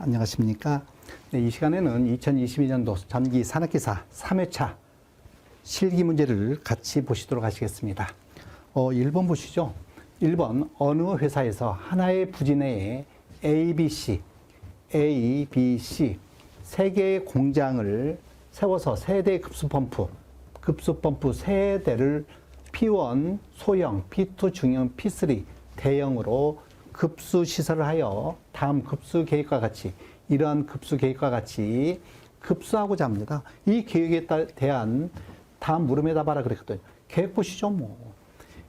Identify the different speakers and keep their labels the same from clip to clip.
Speaker 1: 안녕하십니까. 네, 이 시간에는 2022년도 전기 산업기사 3회차 실기 문제를 같이 보시도록 하시겠습니다. 1번 보시죠. 1번 어느 회사에서 하나의 부지 내에 A, B, C 세 개의 공장을 세워서 세대의 급수펌프 3대를 P1 소형, P2 중형, P3 대형으로 급수 시설을 하여 다음 급수 계획과 같이 이러한 급수 계획과 같이 급수하고자 합니다. 이 계획에 대한 다음 물음에 답하라 그랬거든요. 계획 보시죠.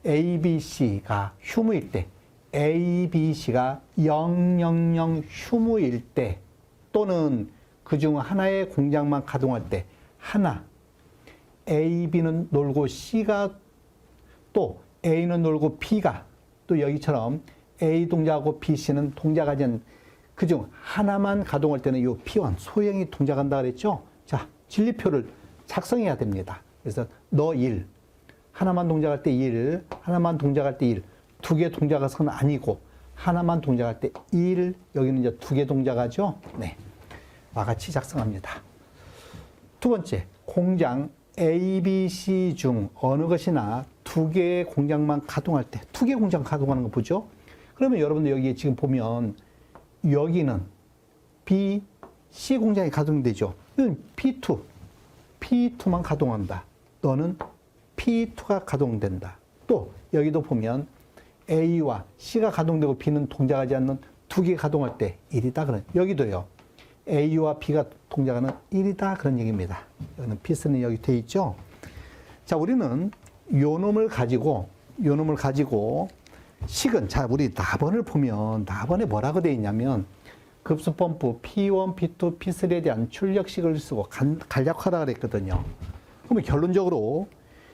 Speaker 1: A, B, C가 휴무일 때 A, B, C가 000 휴무일 때 또는 그중 하나의 공장만 가동할 때 하나 A, B는 놀고 C가 또 A는 놀고 B가 또 여기처럼 A 동작하고 B, C는 동작하지 않는 그중 하나만 가동할 때는 이 P1 소형이 동작한다 그랬죠. 자, 진리표를 작성해야 됩니다. 그래서 너 1, 하나만 동작할 때 1, 하나만 동작할 때 1, 두 개 동작해서는 아니고 하나만 동작할 때 1, 여기는 이제 두 개 동작하죠. 네, 와 같이 작성합니다. 두 번째, 공장 A, B, C 중 어느 것이나 두 개의 공장만 가동할 때, 두 개 공장 가동하는 거 보죠? 그러면 여러분들 여기 지금 보면 여기는 B, C 공장이 가동되죠. 이건 P2만 가동한다. 너는 P2가 가동된다. 또 여기도 보면 A와 C가 가동되고 B는 동작하지 않는 두 개 가동할 때 1이다. 그런 여기도요. A와 B가 동작하는 1이다. 그런 얘기입니다. 여기는 P3는 여기 돼 있죠. 자, 우리는 요 놈을 가지고 식은, 자, 우리 나번을 보면 나번에 뭐라고 되어 있냐면 급수펌프 P1, P2, P3에 대한 출력식을 쓰고 간략화라 그랬거든요. 그러면 결론적으로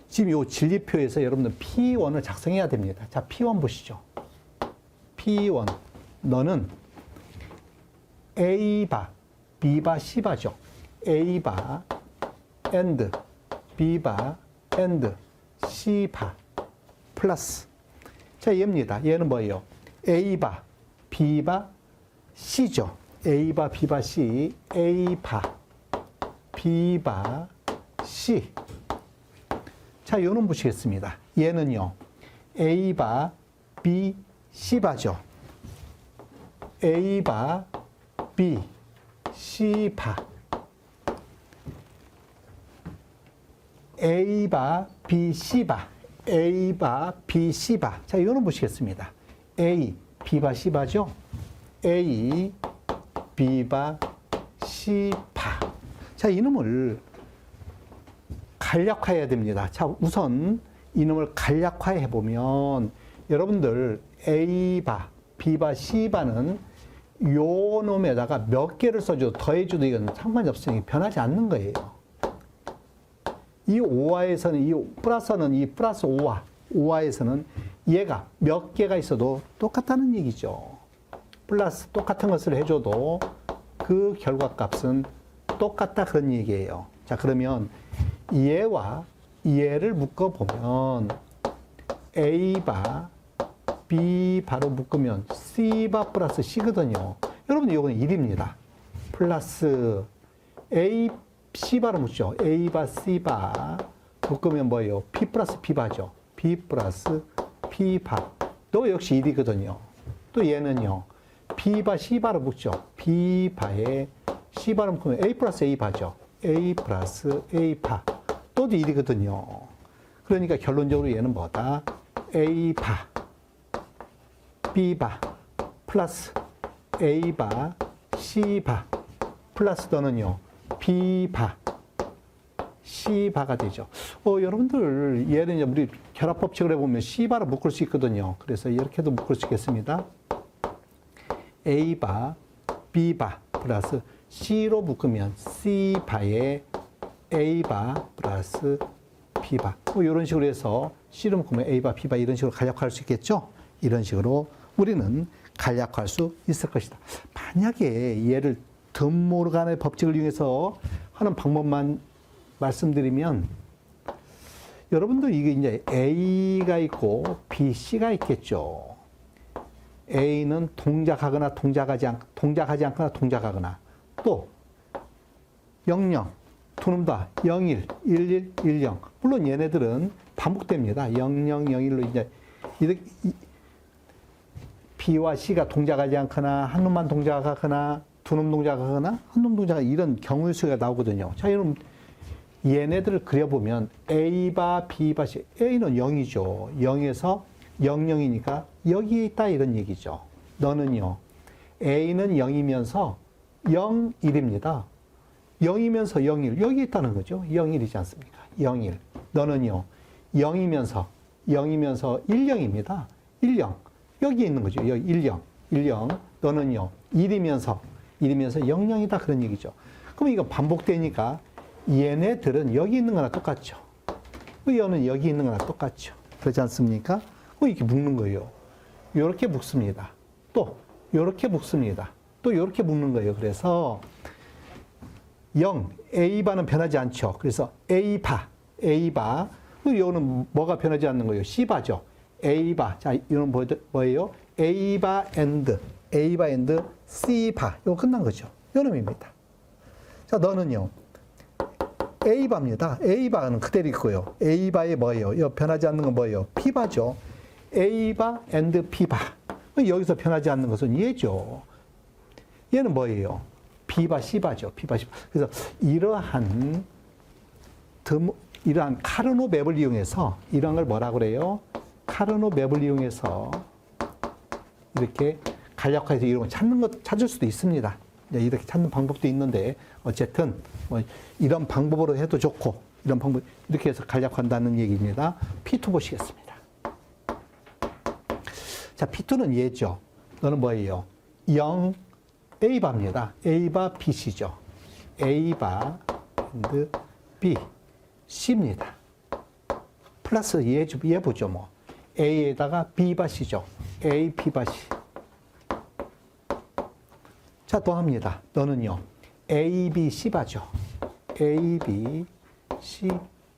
Speaker 1: 지금 요 진리표에서 여러분들 P1을 작성해야 됩니다. 자, P1 보시죠. P1 너는 A바, B바, C바죠. A바 and B바 and C바 플러스, 자, 얘입니다. 얘는 뭐예요? A바, B바, C죠. A바, B바, C, A바, B바, C. 자, 요는 보시겠습니다. 얘는요, A바, B, C바죠. A바, B, C바. A바, B, C바. A바, B, C바. 자, 이거는 보시겠습니다. A, B바, C바죠? A, B바, C바. 자, 이놈을 간략화해야 됩니다. 자, 우선 이놈을 간략화해 보면 여러분들 A바, B바, C바는 요 놈에다가 몇 개를 써줘도 더해줘도 이건 상관이 없으니 변하지 않는 거예요. 이 5화에서는 이 플러스는 이 플러스 5화에서는 얘가 몇 개가 있어도 똑같다는 얘기죠. 플러스 똑같은 것을 해줘도 그 결과값은 똑같다 그런 얘기예요. 자, 그러면 얘와 얘를 묶어보면 A바 B바로 묶으면 C바 플러스 C거든요. 여러분 이거는 1입니다. 플러스 A C바로 묶죠. A바, C바 묶으면 뭐예요? P 플러스 B바죠. B 플러스 P바. 또 역시 1이거든요. 또 얘는요. B바, C바로 묶죠. B바에 C바로 묶으면 A 플러스 A바죠. A 플러스 A바. 또 1이거든요. 그러니까 결론적으로 얘는 뭐다? A바, B바 플러스 A바, C바 플러스 너는요. B바, C바가 되죠. 여러분들, 얘는 이제 우리 결합법칙을 해보면 C바로 묶을 수 있거든요. 그래서 이렇게도 묶을 수 있겠습니다. A바, B바 플러스 C로 묶으면 C바에 A바 플러스 B바. 이런 식으로 해서 C로 묶으면 A바, B바 이런 식으로 간략화할 수 있겠죠? 이런 식으로 우리는 간략화할 수 있을 것이다. 만약에 얘를 든모르간의 법칙을 이용해서 하는 방법만 말씀드리면 여러분들 이게 이제 A가 있고 B, C가 있겠죠. A는 동작하거나 동작하지 않거나 동작하거나 또 00, 두 놈 다 01, 11, 10. 물론 얘네들은 반복됩니다. 00, 01로 이제 이렇게 B와 C가 동작하지 않거나 한 놈만 동작하거나 두 놈 동작하거나 한 놈 동작하거나 이런 경우의 수가 나오거든요. 자, 여러분 얘네들을 그려보면 A바, B바, C. A는 0이죠. 0에서 00이니까 여기에 있다 이런 얘기죠. 너는요. A는 0이면서 0, 1입니다. 0이면서 01. 여기 있다는 거죠. 01이지 않습니까? 01. 너는요. 0이면서 10입니다. 10. 여기 있는 거죠. 여기 10. 너는요. 1이면서 00이다 그런 얘기죠. 그럼 이거 반복되니까 얘네들은 여기 있는 거나 똑같죠. 얘는 여기 있는 거나 똑같죠. 그렇지 않습니까? 이렇게 묶는 거예요. 이렇게 묶습니다. 또 이렇게 묶습니다. 또 이렇게 묶는 거예요. 그래서 0, A바는 변하지 않죠. 그래서 A바. 이거는 뭐가 변하지 않는 거예요? C바죠. A바. 자, 이건 뭐예요? A바 and C바. 이거 끝난 거죠. 이놈입니다. 자, 너는요. A바입니다. A바는 그대로 있고요. A바에 뭐예요? 이거 변하지 않는 건 뭐예요? P바죠. A바 and P바. 여기서 변하지 않는 것은 얘죠. 얘는 뭐예요? B바, C바죠. B바, C바. 그래서 이러한 카르노 맵을 이용해서 이런 걸 뭐라고 그래요? 카르노 맵을 이용해서 이렇게 간략화해서 이런 걸 찾을 수도 있습니다. 이렇게 찾는 방법도 있는데 어쨌든 뭐 이런 방법으로 해도 좋고 이런 방법 이렇게 해서 간략화한다는 얘기입니다. P2 보시겠습니다. 자, P2는 얘죠. 너는 뭐예요? 0 A바입니다. A바 BC죠. A바 and B C입니다. 플러스 얘 보죠 뭐. A에다가 B바 C죠. A B바 C. 자, 또 합니다. 너는요. A, B, C바죠. A, B, C,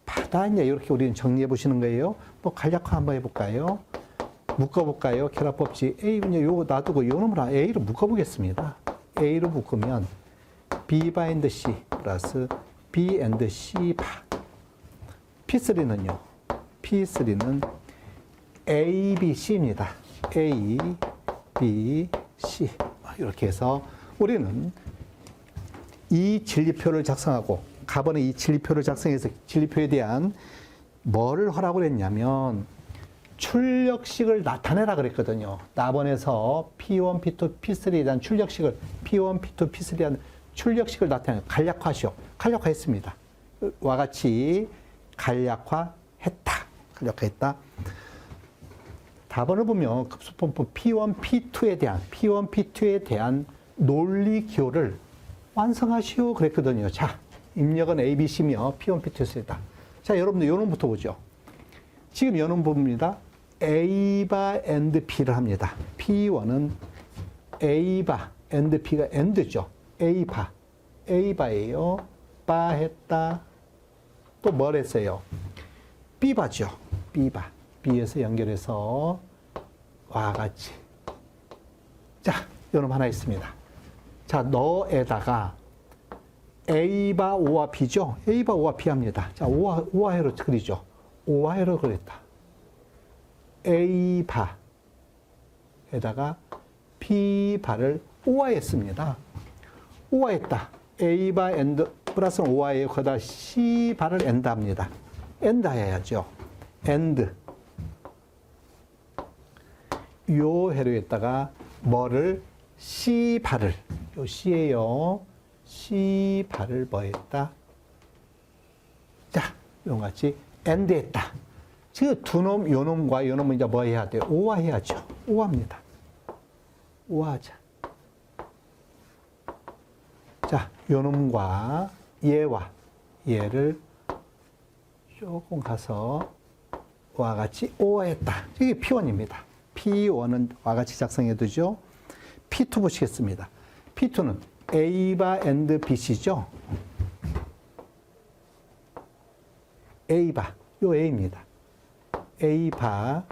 Speaker 1: 바다. 이제 이렇게 우리는 정리해 보시는 거예요. 뭐 간략화 한번 해볼까요? 묶어볼까요? 결합법칙. A, 이제 요거 놔두고 요 놈을 A로 묶어보겠습니다. A로 묶으면 B바 and C 플러스 B and C 바. P3는요. P3는 A, B, C입니다. A, B, C. 이렇게 해서 우리는 이 진리표를 작성하고 가번에 이 진리표를 작성해서 진리표에 대한 뭐를 하라고 그랬냐면 출력식을 나타내라 그랬거든요. 나번에서 P1, P2, P3에 대한 출력식을 P1, P2, P3에 대한 출력식을 나타내 간략화시오. 간략화했습니다. 와 같이 간략화했다. 답안을 보면 급수분법 P1, P2에 대한 논리 기호를 완성하시오 그랬거든요. 자, 입력은 A, B, C며 P1, P2였습니다. 자, 여러분들 요놈부터 보죠. 지금 요놈 봅니다. A바 and B를 합니다. P1은 A바 and B가 and죠. A바예요. 바 했다. 또 뭘 했어요? B바죠. B바. B에서 연결해서 와 같이. 자, 요놈 하나 있습니다. 자, 너에다가 A바 O와 B죠? A바 O와 B 합니다. 자, 오화해로 그리죠. 오화해로 그렸다. A바에다가 B바를 오화했습니다. 오화했다. A바 엔드 플러스 오화예요. 거기다 C바를 엔드 합니다. 엔드 해야죠. 엔드. 요 회로에다가 뭐를 C바를 요 C예요. C바를 뭐 했다? 자, 이런 같이 엔드 했다. 지금 두 놈, 요 놈과 요 놈은 이제 뭐 해야 돼요? 오화해야죠. 오화입니다. 오화하자. 자, 요 놈과 얘와 얘를 조금 가서 와 같이 오화했다. 이게 P1입니다. P1은 와 같이 작성해 두죠. P2 보시겠습니다. P2는 A바 and BC죠. A바, 요 A입니다. A바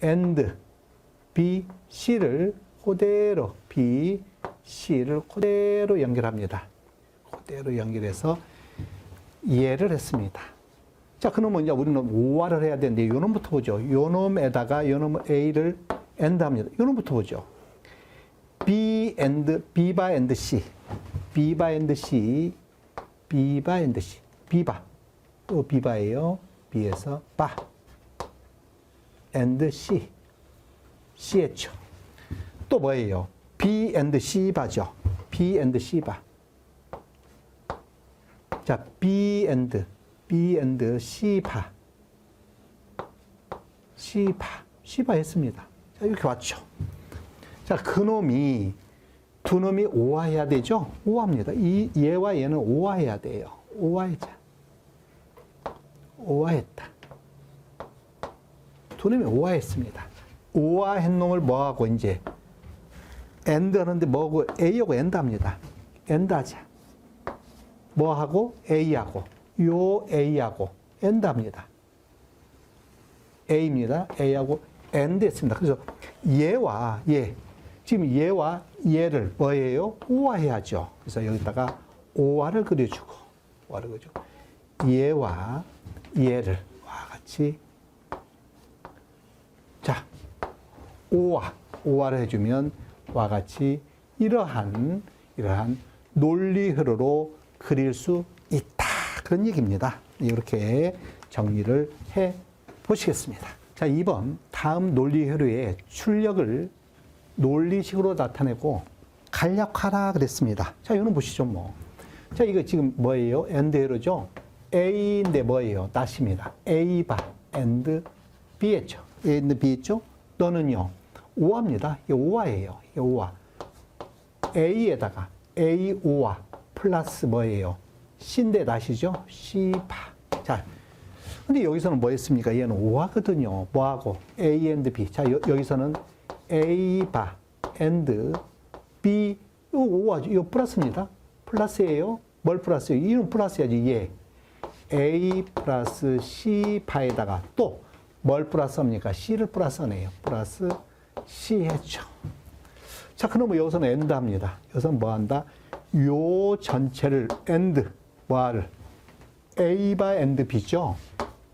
Speaker 1: and B, C를 그대로 B, C를 그대로 연결합니다. 그대로 연결해서 이해를 했습니다. 자, 그러면 이제 우리는 오화를 해야 되는데 요 놈부터 보죠. 요 놈에다가 요 놈 A를 AND 합니다. 요 놈부터 보죠. B 바 and C, B 바 and C, B 바 and C, B 바, 또 B 바예요. B에서 바 and C, C 했죠. 또 뭐예요? B and C 바죠. B and C 바. 자, B and C 바, C 바 했습니다. 자, 이렇게 왔죠. 자, 그놈이 두 놈이 오화해야 되죠? 오화합니다. 이 얘와 얘는 오화해야 돼요. 오화하자. 오화했다. 두 놈이 오화했습니다. 오화한 놈을 뭐하고 이제 AND 하는데 뭐하고 A하고 AND 합니다. AND 하자. 뭐하고 A하고 요 A하고 AND 합니다. A입니다. A하고 AND 했습니다. 그래서 얘와 얘, 지금 얘와 얘를 뭐예요? 오화해야죠. 그래서 여기다가 오화를 그려주고, 오화를 그려주고, 얘와 얘를 와 같이, 자, 오화를 해주면 와 같이 이러한 논리 회로로 그릴 수 있다. 그런 얘기입니다. 이렇게 정리를 해 보시겠습니다. 자, 2번 다음 논리 회로의 출력을 논리식으로 나타내고 간략화라 그랬습니다. 자, 이거는 보시죠, 뭐. 자, 이거 지금 뭐예요? AND 회로죠? A인데 뭐예요? 낫입니다. A 바 AND B 했죠. A and B 했죠? 너는요, 오화입니다. 이게 오화예요. 이게 오화. A에다가 A 오화 플러스 뭐예요? C인데 낫이죠? C 바. 자, 근데 여기서는 뭐 했습니까? 얘는 오화거든요. 뭐하고? A and B. 자, 여기서는 A 바 and B, 이거 오화죠. 이거 플러스입니다. 플러스예요. 뭘 플러스예요? 이는 플러스야지, 얘. A 플러스 C 바에다가 또 뭘 플러스합니까? C를 플러스하네요. 플러스 C 했죠. 자, 그러면 여기서는 AND 합니다. 여기서는 뭐 한다? 요 전체를 AND, 뭐를? A 바 AND B죠?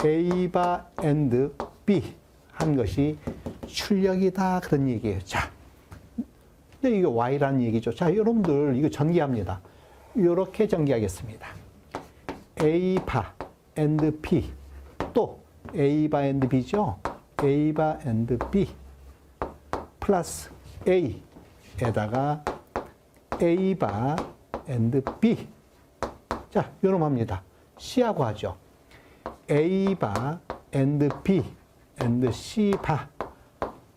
Speaker 1: A 바 AND B 한 것이 출력이다. 그런 얘기예요. 자, 근데 이게 Y라는 얘기죠. 자, 여러분들 이거 전개합니다. 이렇게 전개하겠습니다. A 바 AND B 또 A 바 AND B죠? A 바 AND B 플러스 A에다가 A 바 AND B. 자, 요놈 합니다. C하고 하죠. A 바 AND B AND C 바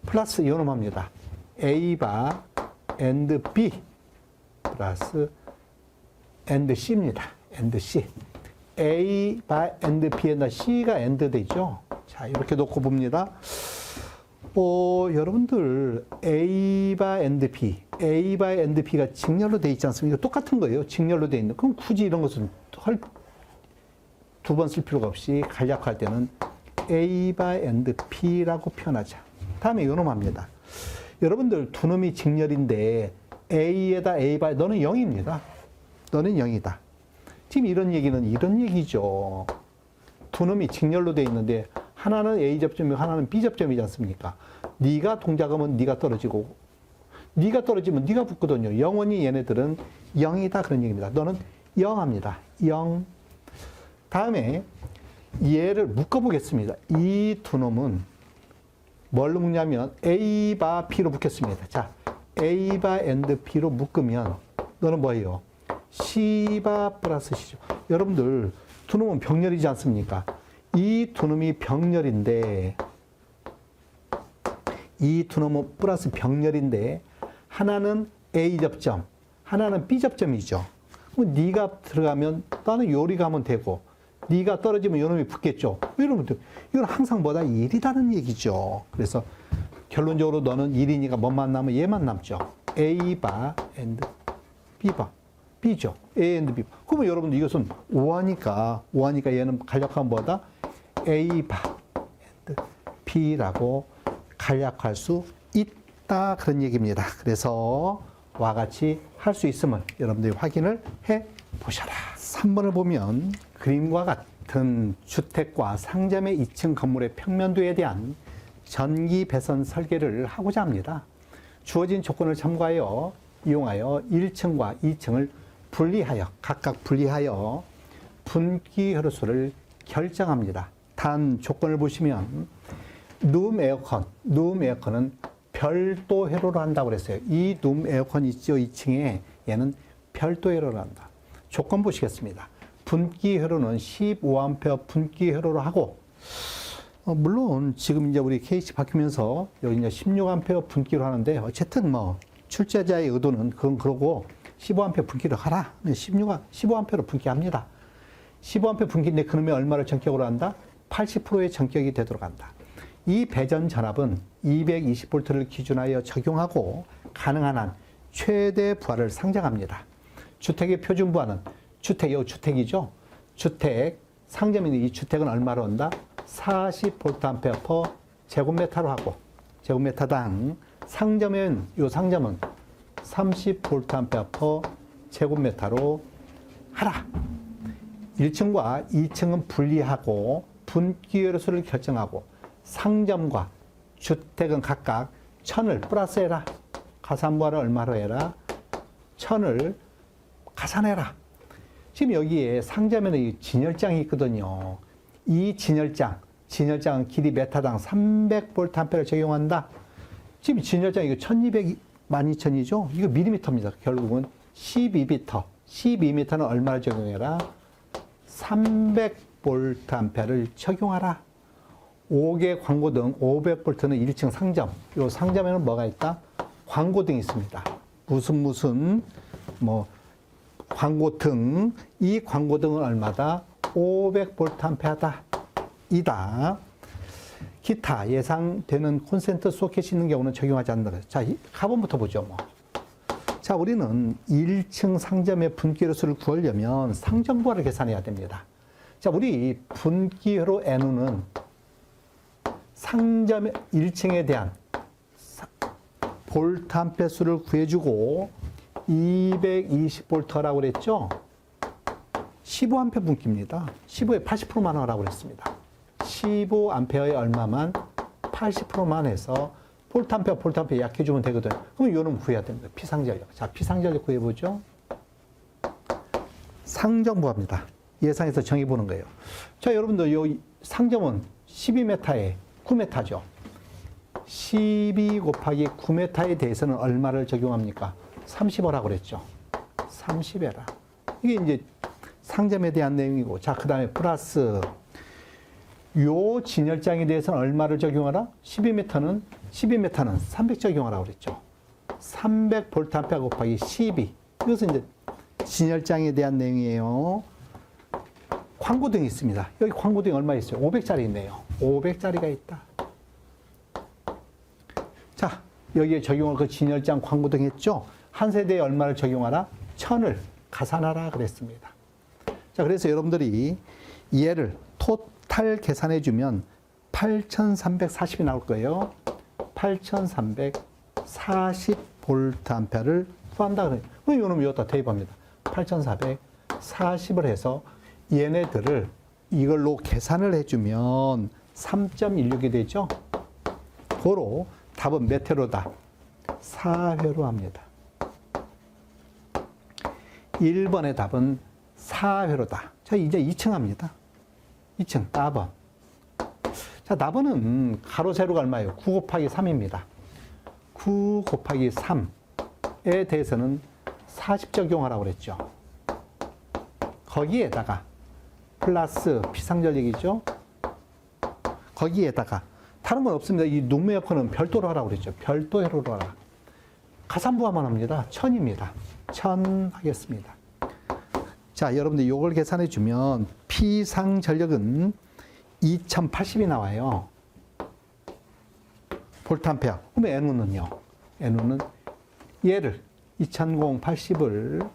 Speaker 1: 플러스 요놈 합니다. A 바 AND B 플러스 AND C입니다. AND C. A 바 AND B에다 C가 AND 되죠. 자, 이렇게 놓고 봅니다. 여러분들 A 바 AND B, A 바 AND B가 직렬로 돼 있지 않습니까? 똑같은 거예요. 직렬로 돼 있는. 그럼 굳이 이런 것은 두 번 쓸 필요가 없이 간략화할 때는 A 바 AND B라고 표현하자. 다음에 요놈 합니다. 여러분들 두 놈이 직렬인데 A에다 A 바, 너는 0입니다. 너는 0이다. 지금 이런 얘기는 이런 얘기죠. 두 놈이 직렬로 돼 있는데 하나는 A 접점이고 하나는 B 접점이지 않습니까? 네가 동작하면 네가 떨어지고 네가 떨어지면 네가 붙거든요. 영원히 얘네들은 0이다. 그런 얘기입니다. 너는 0합니다. 0. 다음에 얘를 묶어보겠습니다. 이 두 놈은 뭘로 묶냐면 A 바 B로 묶겠습니다. 자, A 바 AND B로 묶으면 너는 뭐예요? C 바 플러스 C죠. 여러분들 두 놈은 병렬이지 않습니까? 이 두 놈이 병렬인데 이 두 놈은 플러스 병렬인데 하나는 A 접점, 하나는 B 접점이죠. 그럼 네가 들어가면 나는 요리 가면 되고 네가 떨어지면 요놈이 붙겠죠. 여러분들 이건 항상 보다 1이라는 얘기죠. 그래서 결론적으로 너는 1이니까 뭐만 남으면 얘만 남죠. A 바 and B 바. B죠. A and B. 그러면 여러분들 이것은 5하니까 얘는 간략하면 뭐다? A 바 and B라고 간략할 수 있다. 있다 그런 얘기입니다. 그래서 와 같이 할 수 있음을 여러분들이 확인을 해 보셔라. 3번을 보면 그림과 같은 주택과 상점의 2층 건물의 평면도에 대한 전기 배선 설계를 하고자 합니다. 주어진 조건을 참고하여 이용하여 1층과 2층을 각각 분리하여 분기 회로수를 결정합니다. 단 조건을 보시면 룸 에어컨은 별도 회로로 한다고 그랬어요. 이 룸 에어컨 있죠, 2층에. 얘는 별도 회로로 한다. 조건 보시겠습니다. 분기 회로는 15A 분기 회로로 하고, 물론 지금 이제 우리 KC 바뀌면서 여기 이제 16A 분기로 하는데, 어쨌든 뭐 출제자의 의도는 그건 그러고 15A 분기로 하라. 15A로 분기합니다. 15A 분기인데 그러면 얼마를 전격으로 한다? 80%의 전격이 되도록 한다. 이 배전 전압은 220V를 기준하여 적용하고 가능한 한 최대 부하를 상정합니다. 주택의 표준 부하는 주택이죠. 주택, 상점인데 이 주택은 얼마로 한다? 40VA 제곱미터로 하고, 제곱미터당 상점은 30VA 제곱미터로 하라. 1층과 2층은 분리하고 분기 회로수를 결정하고 상점과 주택은 각각 1000을 플러스해라. 가산부하를 얼마로 해라? 1000을 가산해라. 지금 여기에 상점에는 이 진열장이 있거든요. 이 진열장은 길이 메타당 300V를 적용한다. 지금 진열장 이거 1200, 12000이죠? 이거 밀리미터입니다. 결국은 12m. 12m는 얼마를 적용해라? 300V를 적용하라. 5개 광고등 500V는 1층 상점. 이 상점에는 뭐가 있다? 광고등이 있습니다. 무슨 광고등. 이 광고등은 얼마다? 500V다. 이다. 기타 예상되는 콘센트 소켓이 있는 경우는 적용하지 않는다. 자, 가본부터 보죠. 자, 우리는 1층 상점의 분기회로수를 구하려면 상점부하를 계산해야 됩니다. 자, 우리 분기회로 N우는 상점 1층에 대한 볼트암페 수를 구해주고 220V라고 그랬죠? 15A 분기입니다. 15에 80%만 하라고 그랬습니다. 15A에 얼마만? 80%만 해서 볼트암페 약해주면 되거든요. 그럼 요놈 구해야 됩니다. 피상전력. 자, 피상전력 구해보죠. 상점부합니다. 예상해서 정해보는 거예요. 자, 여러분들 요 상점은 12m에 9m죠. 12 곱하기 9m에 대해서는 얼마를 적용합니까? 30어라고 그랬죠. 30에라. 이게 이제 상점에 대한 내용이고, 자, 그 다음에 플러스 요 진열장에 대해서는 얼마를 적용하라? 12m는 300 적용하라고 그랬죠. 300VA 곱하기 12. 이것은 이제 진열장에 대한 내용이에요. 광고등이 있습니다. 여기 광고등이 얼마 있어요? 500짜리 있네요. 500짜리가 있다. 자, 여기에 적용할 그 진열장 광고등 했죠? 한 세대에 얼마를 적용하라? 1000을 가산하라 그랬습니다. 자, 그래서 여러분들이 얘를 토탈 계산해 주면 8340이 나올 거예요. 8340V를 구한다 그래요. 그럼 이놈 여기다 대입합니다. 8440을 해서 얘네들을 이걸로 계산을 해주면 3.16이 되죠. 고로 답은 몇 회로다? 4회로 합니다. 1번의 답은 4회로다. 자, 이제 2층 합니다. 2층, 나번. 자, 나번은 가로 세로가 얼마예요? 9 곱하기 3입니다. 9 곱하기 3에 대해서는 40 적용하라고 그랬죠. 거기에다가 플러스 피상전력이죠. 거기에다가 다른 건 없습니다. 이 룸 에어컨은 별도로 하라고 그랬죠. 별도 회로로 하라. 가산부하만 합니다. 1000입니다. 1000 하겠습니다. 자, 여러분들 이걸 계산해 주면 피상전력은 2080이 나와요. 볼트암페어. 그러면 N우는요? N우는 얘를 2080을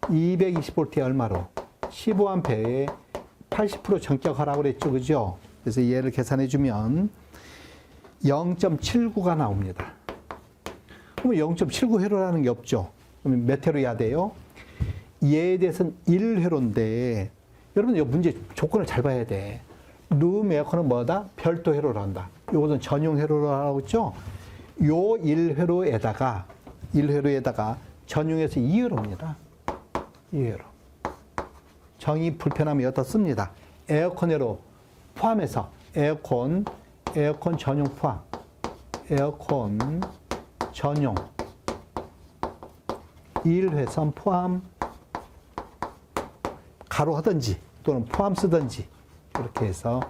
Speaker 1: 220V에 얼마로? 15A에 80% 전격하라고 그랬죠. 그죠? 그래서 얘를 계산해 주면 0.79가 나옵니다. 그러면 0.79회로라는 게 없죠. 그러면 몇 회로여야 돼요? 얘에 대해서는 1회로인데, 여러분, 이 문제 조건을 잘 봐야 돼. 룸 에어컨은 뭐다? 별도 회로를 한다. 이것은 전용 회로로 하고 있죠? 요 1회로에다가 전용해서 2회로입니다. 2회로. 정의 불편하면 여기다 씁니다. 에어컨 회로 포함해서 에어컨 전용 포함. 에어컨 전용 1회선 포함 가로 하든지 또는 포함 쓰든지 이렇게 해서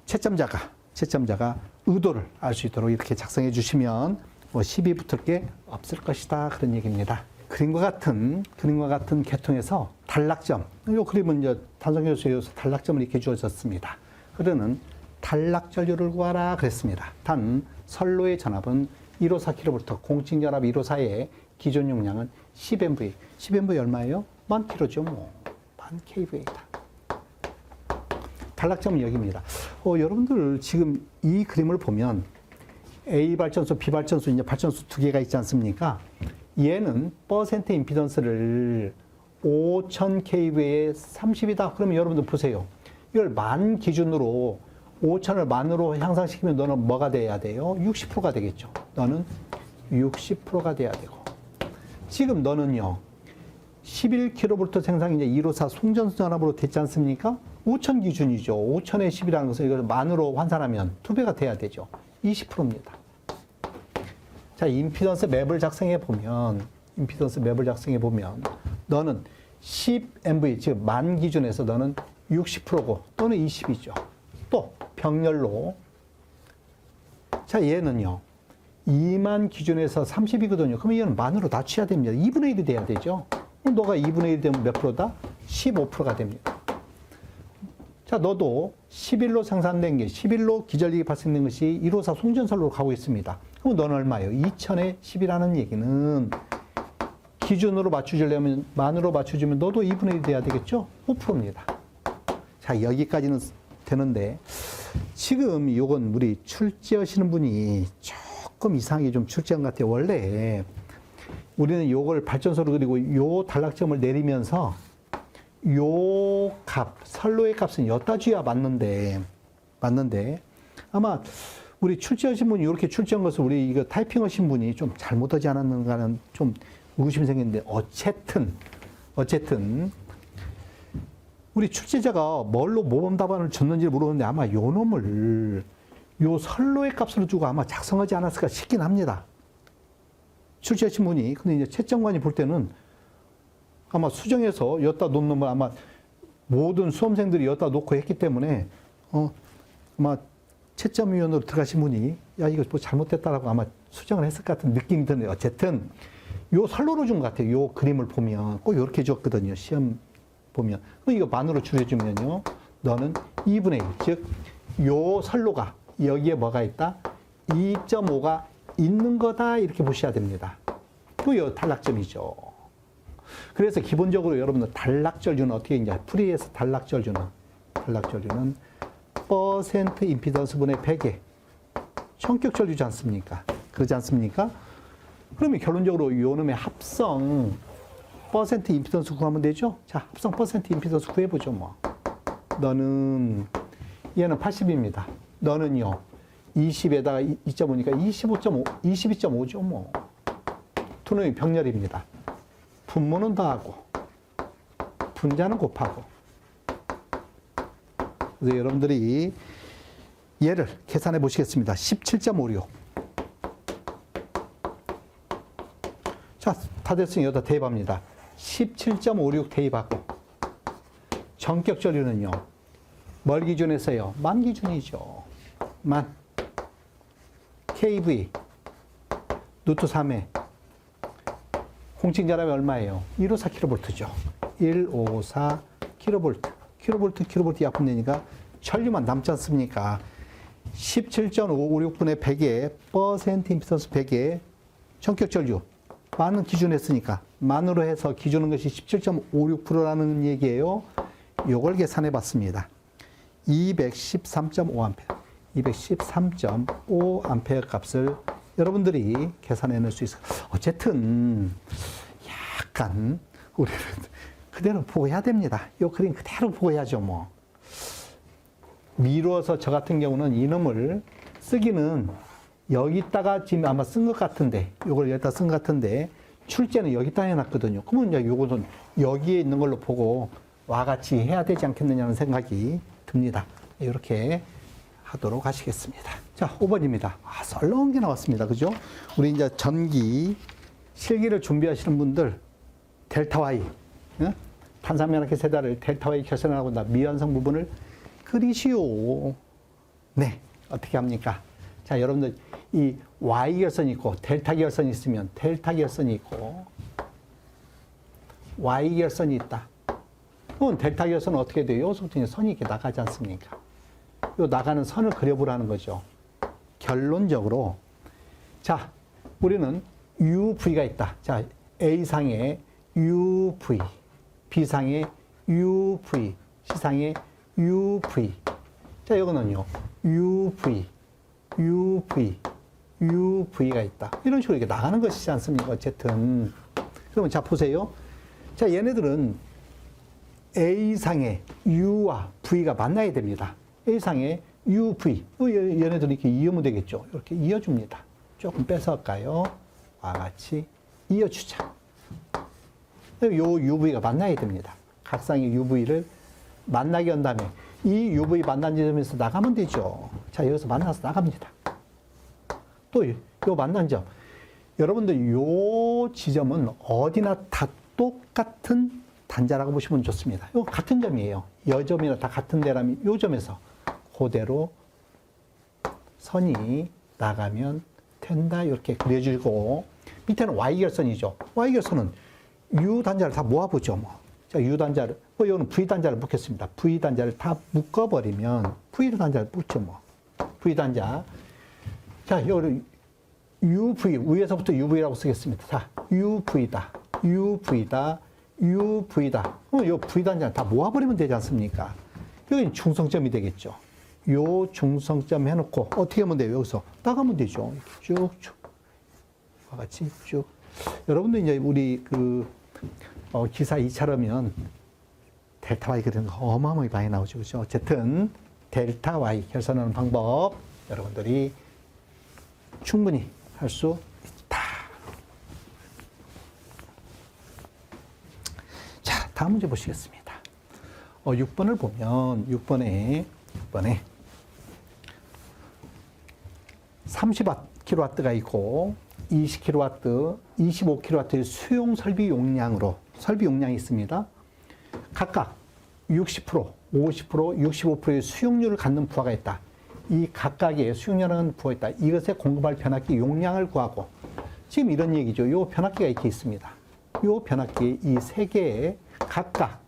Speaker 1: 채점자가 의도를 알 수 있도록 이렇게 작성해 주시면 뭐 시비 붙을 게 없을 것이다 그런 얘기입니다. 그림과 같은 계통에서 단락점, 이 그림은 이제 단성교수에서 단락점을 이렇게 주어졌습니다. 그러는 단락전류를 구하라 그랬습니다. 단 선로의 전압은 154kV, 공칭전압 154의 기존 용량은 10MV. 10MV 얼마예요? 1000kg죠, 뭐. 1000kV다. 단락점은 여기입니다. 여러분들 지금 이 그림을 보면 A 발전소, B 발전소, 이제 발전소 두 개가 있지 않습니까? 얘는 퍼센트 임피던스를 5000kV에 30이다. 그러면 여러분들 보세요. 이걸 만 기준으로 5000을 만으로 향상시키면 너는 뭐가 돼야 돼요? 60%가 되겠죠. 너는 60%가 돼야 되고. 지금 너는요, 11kV 생산이 이제 154 송전전압으로 됐지 않습니까? 5000 기준이죠. 5000에 10이라는 것은 이걸 만으로 환산하면 2배가 돼야 되죠. 20%입니다. 자, 임피던스 맵을 작성해 보면, 너는 10MV, 즉, 만 기준에서 너는 60%고, 또는 20이죠. 또, 병렬로. 자, 얘는요, 2만 기준에서 30이거든요. 그러면 얘는 만으로 낮춰야 됩니다. 2분의 1이 돼야 되죠. 그럼 너가 2분의 1 되면 몇 프로다? 15%가 됩니다. 자, 너도 11로 생산된 게, 11로 기전력이 발생된 것이 154 송전선로로 가고 있습니다. 그럼 너는 얼마예요? 2000에 10이라는 얘기는 기준으로 맞춰주려면, 만으로 맞춰주면 너도 2분의 1이 돼야 되겠죠? 5%입니다. 자, 여기까지는 되는데, 지금 요건 우리 출제하시는 분이 조금 이상하게 좀 출제한 것 같아요. 원래 우리는 요걸 발전소로 그리고 요 단락점을 내리면서 요 값, 선로의 값은 여따 줘야 맞는데 아마 우리 출제하신 분이 이렇게 출제한 것을 우리 이거 타이핑하신 분이 좀 잘못하지 않았는가는 좀 의구심이 생겼는데 어쨌든 우리 출제자가 뭘로 모범 답안을 줬는지 모르는데 아마 요 놈을 요 선로의 값으로 주고 아마 작성하지 않았을까 싶긴 합니다. 출제하신 분이. 근데 이제 채점관이 볼 때는 아마 수정해서 여기다 놓는 걸 아마 모든 수험생들이 여기다 놓고 했기 때문에 아마 채점위원으로 들어가신 분이 야 이거 뭐 잘못됐다라고 아마 수정을 했을 것 같은 느낌이 드는데 어쨌든 요 선로로 준 것 같아요. 요 그림을 보면 꼭 이렇게 줬거든요. 시험 보면. 그럼 이거 만으로 줄여주면요. 너는 2분의 1. 즉, 요 선로가 여기에 뭐가 있다? 2.5가 있는 거다. 이렇게 보셔야 됩니다. 그요 단락점이죠. 그래서 기본적으로 여러분들 단락절주는 어떻게 이제 풀이해서 단락절주는 퍼센트 임피던스 분의 100에 전격절주지 않습니까? 그러지 않습니까? 그러면 결론적으로 요 놈의 합성 퍼센트 임피던스 구하면 되죠? 자, 합성 퍼센트 임피던스 구해보죠, 뭐. 너는, 얘는 80입니다. 너는요, 20에다가 2.5니까 22.5죠, 뭐. 두 놈이 병렬입니다. 분모는 더하고, 분자는 곱하고. 그래서 여러분들이 얘를 계산해 보시겠습니다. 17.56. 자, 다 됐으니 여기다 대입합니다. 17.56 대입하고 전격전류는요. 뭘 기준에서요? 만 기준이죠. 만 kV 루트 3에 공칭전압이 얼마예요? 154kV죠. 154kV. kV 약분되니까 전류만 남지 않습니까? 17.556분의 100에 퍼센트 임피던스 100에 전격전류 만은 기준했으니까 만으로 해서 기준한 것이 17.56%라는 얘기예요. 요걸 계산해 봤습니다. 213.5A. 213.5A 값을 여러분들이 계산해낼 수 있어요. 어쨌든 약간 우리는 그대로 보고 해야 됩니다. 이 그림 그대로 보고 해야죠. 뭐 미루어서 저 같은 경우는 이놈을 쓰기는 여기다가 지금 아마 쓴 것 같은데, 요걸 여기다 쓴 것 같은데 출제는 여기다 해놨거든요. 그러면 이제 요거는 여기에 있는 걸로 보고 와 같이 해야 되지 않겠느냐는 생각이 듭니다. 이렇게 하도록 하시겠습니다. 자, 5번입니다. 아, 썰렁한 게 나왔습니다. 그죠? 우리 이제 전기, 실기를 준비하시는 분들, 델타 Y, 탄산면학계 세다를 델타 Y 결선하고 나 미완성 부분을 그리시오. 네, 어떻게 합니까? 자, 여러분들 이 Y 결선이 있고 델타 결선이 있으면 델타 결선이 있고 Y 결선이 있다. 그럼 델타 결선은 어떻게 돼요? 여기서부터 선이 이렇게 나가지 않습니까? 요 나가는 선을 그려보라는 거죠. 결론적으로 자, 우리는 UV가 있다. 자, A상에 UV, B상에 UV, C상에 UV. 자, 이거는요. UV, UV, UV가 있다. 이런 식으로 이렇게 나가는 것이지 않습니까? 어쨌든. 그러면 자, 보세요. 자, 얘네들은 A상의 U와 V가 만나야 됩니다. A상의 UV. 얘네들은 이렇게 이으면 되겠죠. 이렇게 이어줍니다. 조금 뺏어갈까요? 와 같이 이어주자. 요 UV가 만나야 됩니다. 각상의 UV를 만나게 한 다음에 이 UV 만난 지점에서 나가면 되죠. 자, 여기서 만나서 나갑니다. 또 요 만난 점. 여러분들 요 지점은 어디나 다 똑같은 단자라고 보시면 좋습니다. 요 같은 점이에요. 여점이나 다 같은 데라면 요 점에서 그대로 선이 나가면 된다. 이렇게 그려주고 밑에는 Y결선이죠. Y결선은 U 단자를 다 모아보죠. 뭐. 자, U 단자를, 이거는 V 단자를 묶겠습니다. V 단자를 다 묶어버리면 V 단자를 묶죠. 뭐. V 단자. 자, 여기 UV, 위에서부터 UV라고 쓰겠습니다. 자, UV다. UV다. UV다. 요 V 단자를 다 모아버리면 되지 않습니까? 여기 중성점이 되겠죠. 요 중성점 해놓고 어떻게 하면 돼요? 여기서 나가면 되죠. 이렇게 쭉쭉. 와 같이 쭉. 여러분들 이제 우리 기사 2차라면 델타 Y 그리는 거 어마어마하게 많이 나오죠. 그죠? 어쨌든 델타 Y 결선하는 방법 여러분들이 충분히 할 수 있다. 자, 다음 문제 보시겠습니다. 6번을 보면 6번에 30kW가 있고 20kW, 25kW의 수용 설비 용량이 있습니다. 각각 60%, 50%, 65%의 수용률을 갖는 부하가 있다. 이 각각의 수용량은 부하 있다. 이것에 공급할 변압기 용량을 구하고 지금 이런 얘기죠. 이 변압기가 이렇게 있습니다. 이 변압기 이 세 개에 각각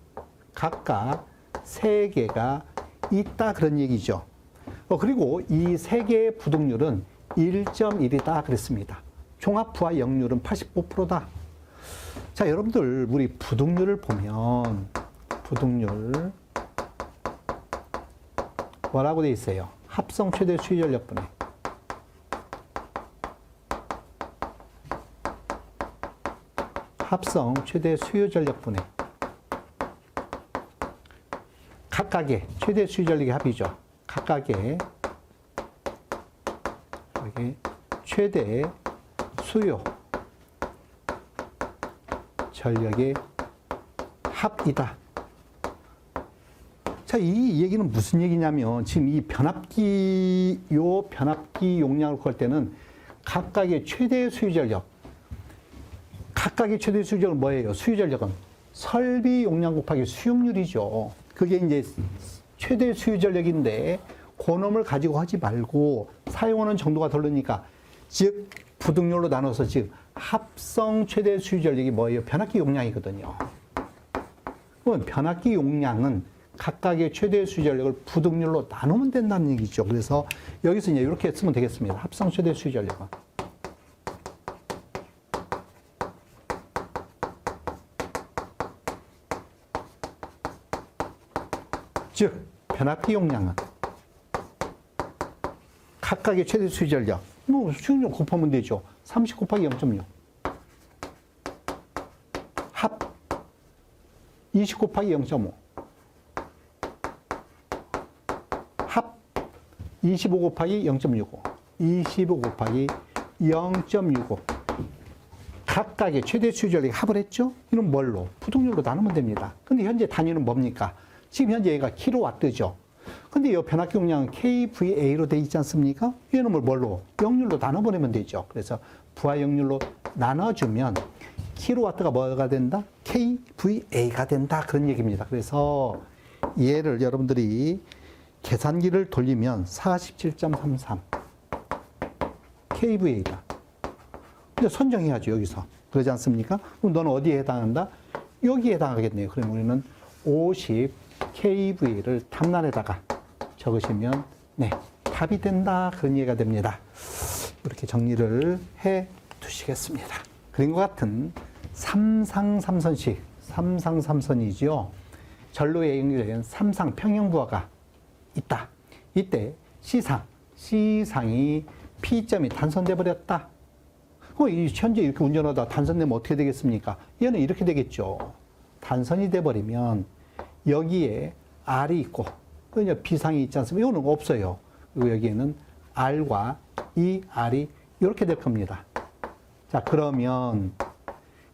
Speaker 1: 세 개가 있다 그런 얘기죠. 그리고 이 세 개의 부동률은 1.1이다 그랬습니다. 종합 부하 역률은 85%다. 자, 여러분들 우리 부동률을 보면 부동률 뭐라고 돼 있어요? 합성 최대 수유 전력분해. 합성 최대 수유 전력분해. 각각의 최대 수유 전력의 합이죠. 각각의 여기 최대 수요 전력의 합이다. 자, 이 얘기는 무슨 얘기냐면 지금 이 변압기 용량을 구할 때는 각각의 최대 수유 전력, 각각의 최대 수유 전력은 뭐예요? 수유 전력은 설비 용량 곱하기 수용률이죠. 그게 이제 최대 수유 전력인데 그놈을 가지고 하지 말고 사용하는 정도가 다르니까 즉 부등률로 나눠서 즉 합성 최대 수유 전력이 뭐예요? 변압기 용량이거든요. 그러면 변압기 용량은 각각의 최대 수유 전력을 부등률로 나누면 된다는 얘기죠. 그래서 여기서 이제 이렇게 쓰면 되겠습니다. 합성 최대 수유 전력은 즉 변압기 용량은 각각의 최대 수유 전력 뭐 수익률 곱하면 되죠. 30 곱하기 0.6. 합 20 곱하기 0.5. 합 25 곱하기 0.65. 25 곱하기 0.65. 각각의 최대 수익률이 합을 했죠? 이는 뭘로? 부동률로 나누면 됩니다. 근데 현재 단위는 뭡니까? 지금 현재 얘가 킬로와트죠. 근데 이 변압기 용량은 kVA로 되어 있지 않습니까? 얘는 뭘로? 역률로 나눠보내면 되죠. 그래서 부하 역률로 나눠주면 킬로와트가 뭐가 된다? kVA가 된다. 그런 얘기입니다. 그래서 얘를 여러분들이 계산기를 돌리면 47.33 kVA다. 근데 선정해야죠, 여기서. 그러지 않습니까? 그럼 너는 어디에 해당한다? 여기에 해당하겠네요. 그럼 우리는 50 kVA를 탐란에다가 적으시면, 네, 답이 된다. 그런 얘기가 됩니다. 이렇게 정리를 해 두시겠습니다. 그림과 같은 삼상삼선식, 삼상삼선이죠. 전로의 연결된 삼상 평형부하가 있다. 이때 C상이 P점이 단선돼 버렸다. 현재 이렇게 운전하다 단선되면 어떻게 되겠습니까? 얘는 이렇게 되겠죠. 단선이 돼버리면 여기에 R이 있고 B상이 있지 않습니까? 이거는 없어요. 그리고 여기에는 R과 이 R이 이렇게 될 겁니다. 자, 그러면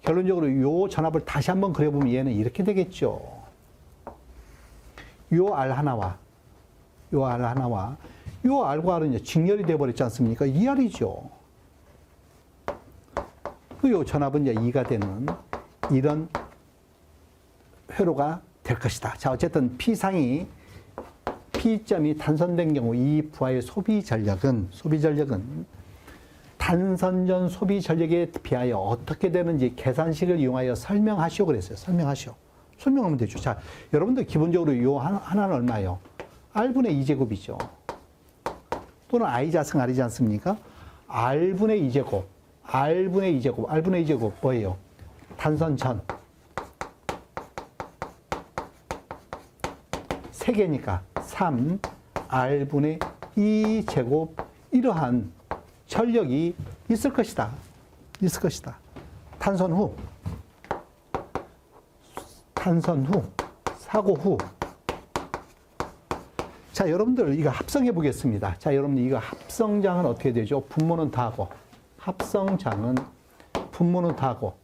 Speaker 1: 결론적으로 이 전압을 다시 한번 그려보면 얘는 이렇게 되겠죠. 이 R 하나와 이 R과 R은 이제 직렬이 돼버렸지 않습니까? 이 R이죠. 이 전압은 이제 2가 되는 이런 회로가 될 것이다. 자, 어쨌든 P점이 단선된 경우 이 부하의 소비 전력은 단선전 소비 전력에 비하여 어떻게 되는지 계산식을 이용하여 설명하시오 그랬어요. 설명하면 되죠. 자, 여러분들 기본적으로 이 하나는 얼마예요? R분의 2제곱이죠. 또는 I자승 R이지 않습니까? R분의 2제곱. R분의 2제곱 뭐예요? 단선전 3개니까 3 R분의 2제곱 이러한 전력이 있을 것이다. 탄선 후, 사고 후. 자, 여러분들 이거 합성해 보겠습니다. 자, 여러분들 이거 합성장은 어떻게 되죠? 분모는 다 하고. 합성장은 분모는 다 하고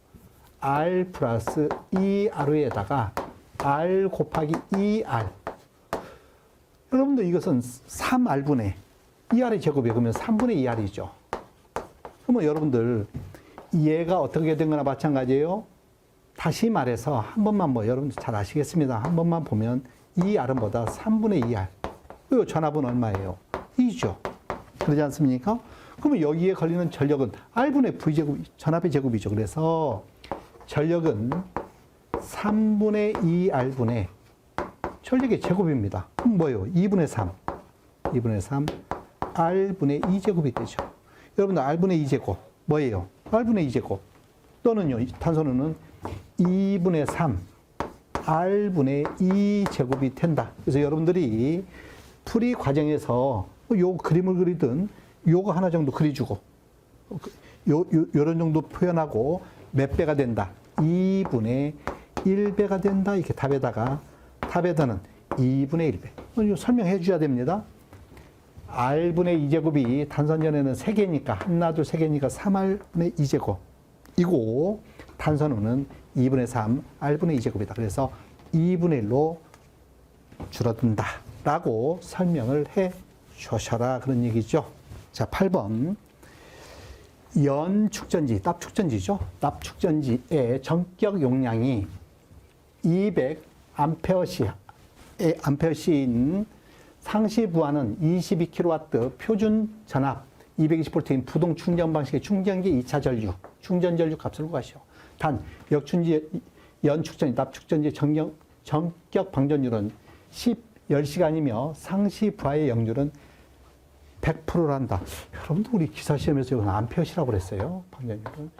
Speaker 1: R 플러스 2R에다가 R 곱하기 2R. 여러분들 이것은 3R분의 2R의 제곱이 그러면 3분의 2R이죠. 그러면 여러분들 얘가 어떻게 된 거나 마찬가지예요. 다시 말해서 한 번만 여러분들 잘 아시겠습니다. 한 번만 보면 2R은 보다 3분의 2R. 이 전압은 얼마예요? 2죠. 그러지 않습니까? 그러면 여기에 걸리는 전력은 R분의 V제곱, 전압의 제곱이죠. 그래서 전력은 3분의 2R분의 전력의 제곱입니다. 그럼 뭐예요? 2분의 3. R분의 2제곱이 되죠. 여러분들 R분의 2제곱 뭐예요? R분의 2제곱 또는요, 탄소는 2분의 3 R분의 2제곱이 된다. 그래서 여러분들이 풀이 과정에서 요 그림을 그리든 요거 하나 정도 그려주고 요런 정도 표현하고 몇 배가 된다? 2분의 1배가 된다. 이렇게 답에다는 2분의 1배. 이거 설명해 줘야 됩니다. R분의 2제곱이 단선전에는 3개니까 하나, 둘, 3개니까 3R분의 2제곱. 이고 탄선우는 2분의 3 R분의 2제곱이다. 그래서 2분의 1로 줄어든다. 라고 설명을 해 주셔라. 그런 얘기죠. 자, 8번. 연축전지, 납축전지죠. 납축전지의 전격 용량이 200A인 상시 부하는 22kW 표준 전압 220V인 부동 충전 방식의 충전기 2차 전류, 충전 전류 값을 구하시오. 단, 연축전지, 납축전지 전격 방전율은 10시간이며 상시 부하의 역률은 100%란다. 여러분들 우리 기사 시험에서 이건 암페어시라고 그랬어요. 방전율은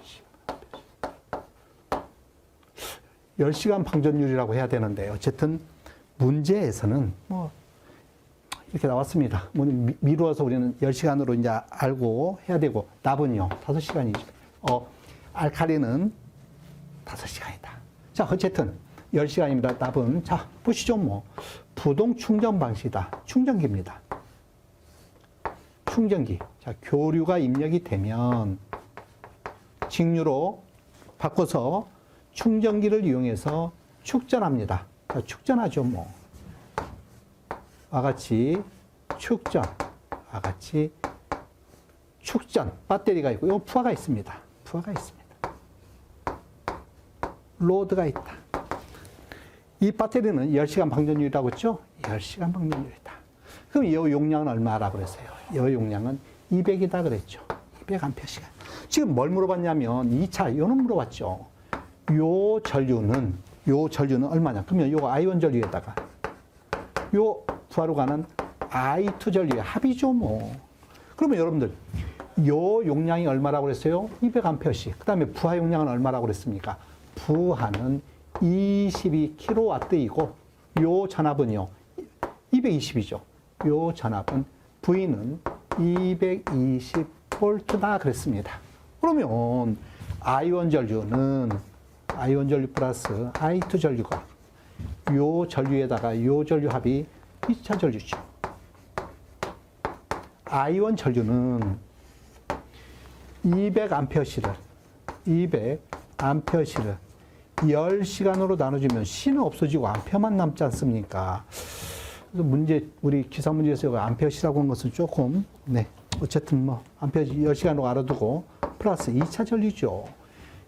Speaker 1: 10시간 방전율이라고 해야 되는데 어쨌든 문제에서는 이렇게 나왔습니다. 미루어서 우리는 10시간으로 이제 알고 해야 되고, 납은요, 5시간이죠. 알칼리는 5시간이다. 자, 어쨌든 10시간입니다. 납은. 자, 보시죠, 뭐. 부동 충전 방식이다. 충전기입니다. 충전기. 자, 교류가 입력이 되면 직류로 바꿔서 충전기를 이용해서 축전합니다. 자, 축전하죠, 뭐. 와같이 축전, 와같이 축전, 배터리가 있고, 요 부하가 있습니다. 부하가 있습니다. 로드가 있다. 이 배터리는 10시간 방전율이라고 했죠? 10시간 방전율이다. 그럼 이 용량은 얼마라고 그랬어요? 이 용량은 200이다 그랬죠. 200A시간. 지금 뭘 물어봤냐면 2차, 요는 물어봤죠. 요 전류는 얼마냐? 그러면 요거 아이온 전류에다가 요 부하로 가는 I2 전류의 합이죠, 뭐. 그러면 여러분들, 요 용량이 얼마라고 그랬어요? 200A씩. 그 다음에 부하 용량은 얼마라고 그랬습니까? 부하는 22kW이고, 요 전압은요, 220이죠. 요 전압은 V는 220V다 그랬습니다. 그러면 아이온 전류 플러스 I2 전류가 요 전류에다가 요 전류 합이 2차 전류죠. 아이온 전류는 200A를 10시간으로 나눠주면 C는 없어지고 암페어만 남지 않습니까? 그래서 우리 기사 문제에서 암페어시라고 하는 것은 조금, 어쨌든 뭐, 암페어 10시간으로 알아두고, 플러스 2차 전류죠.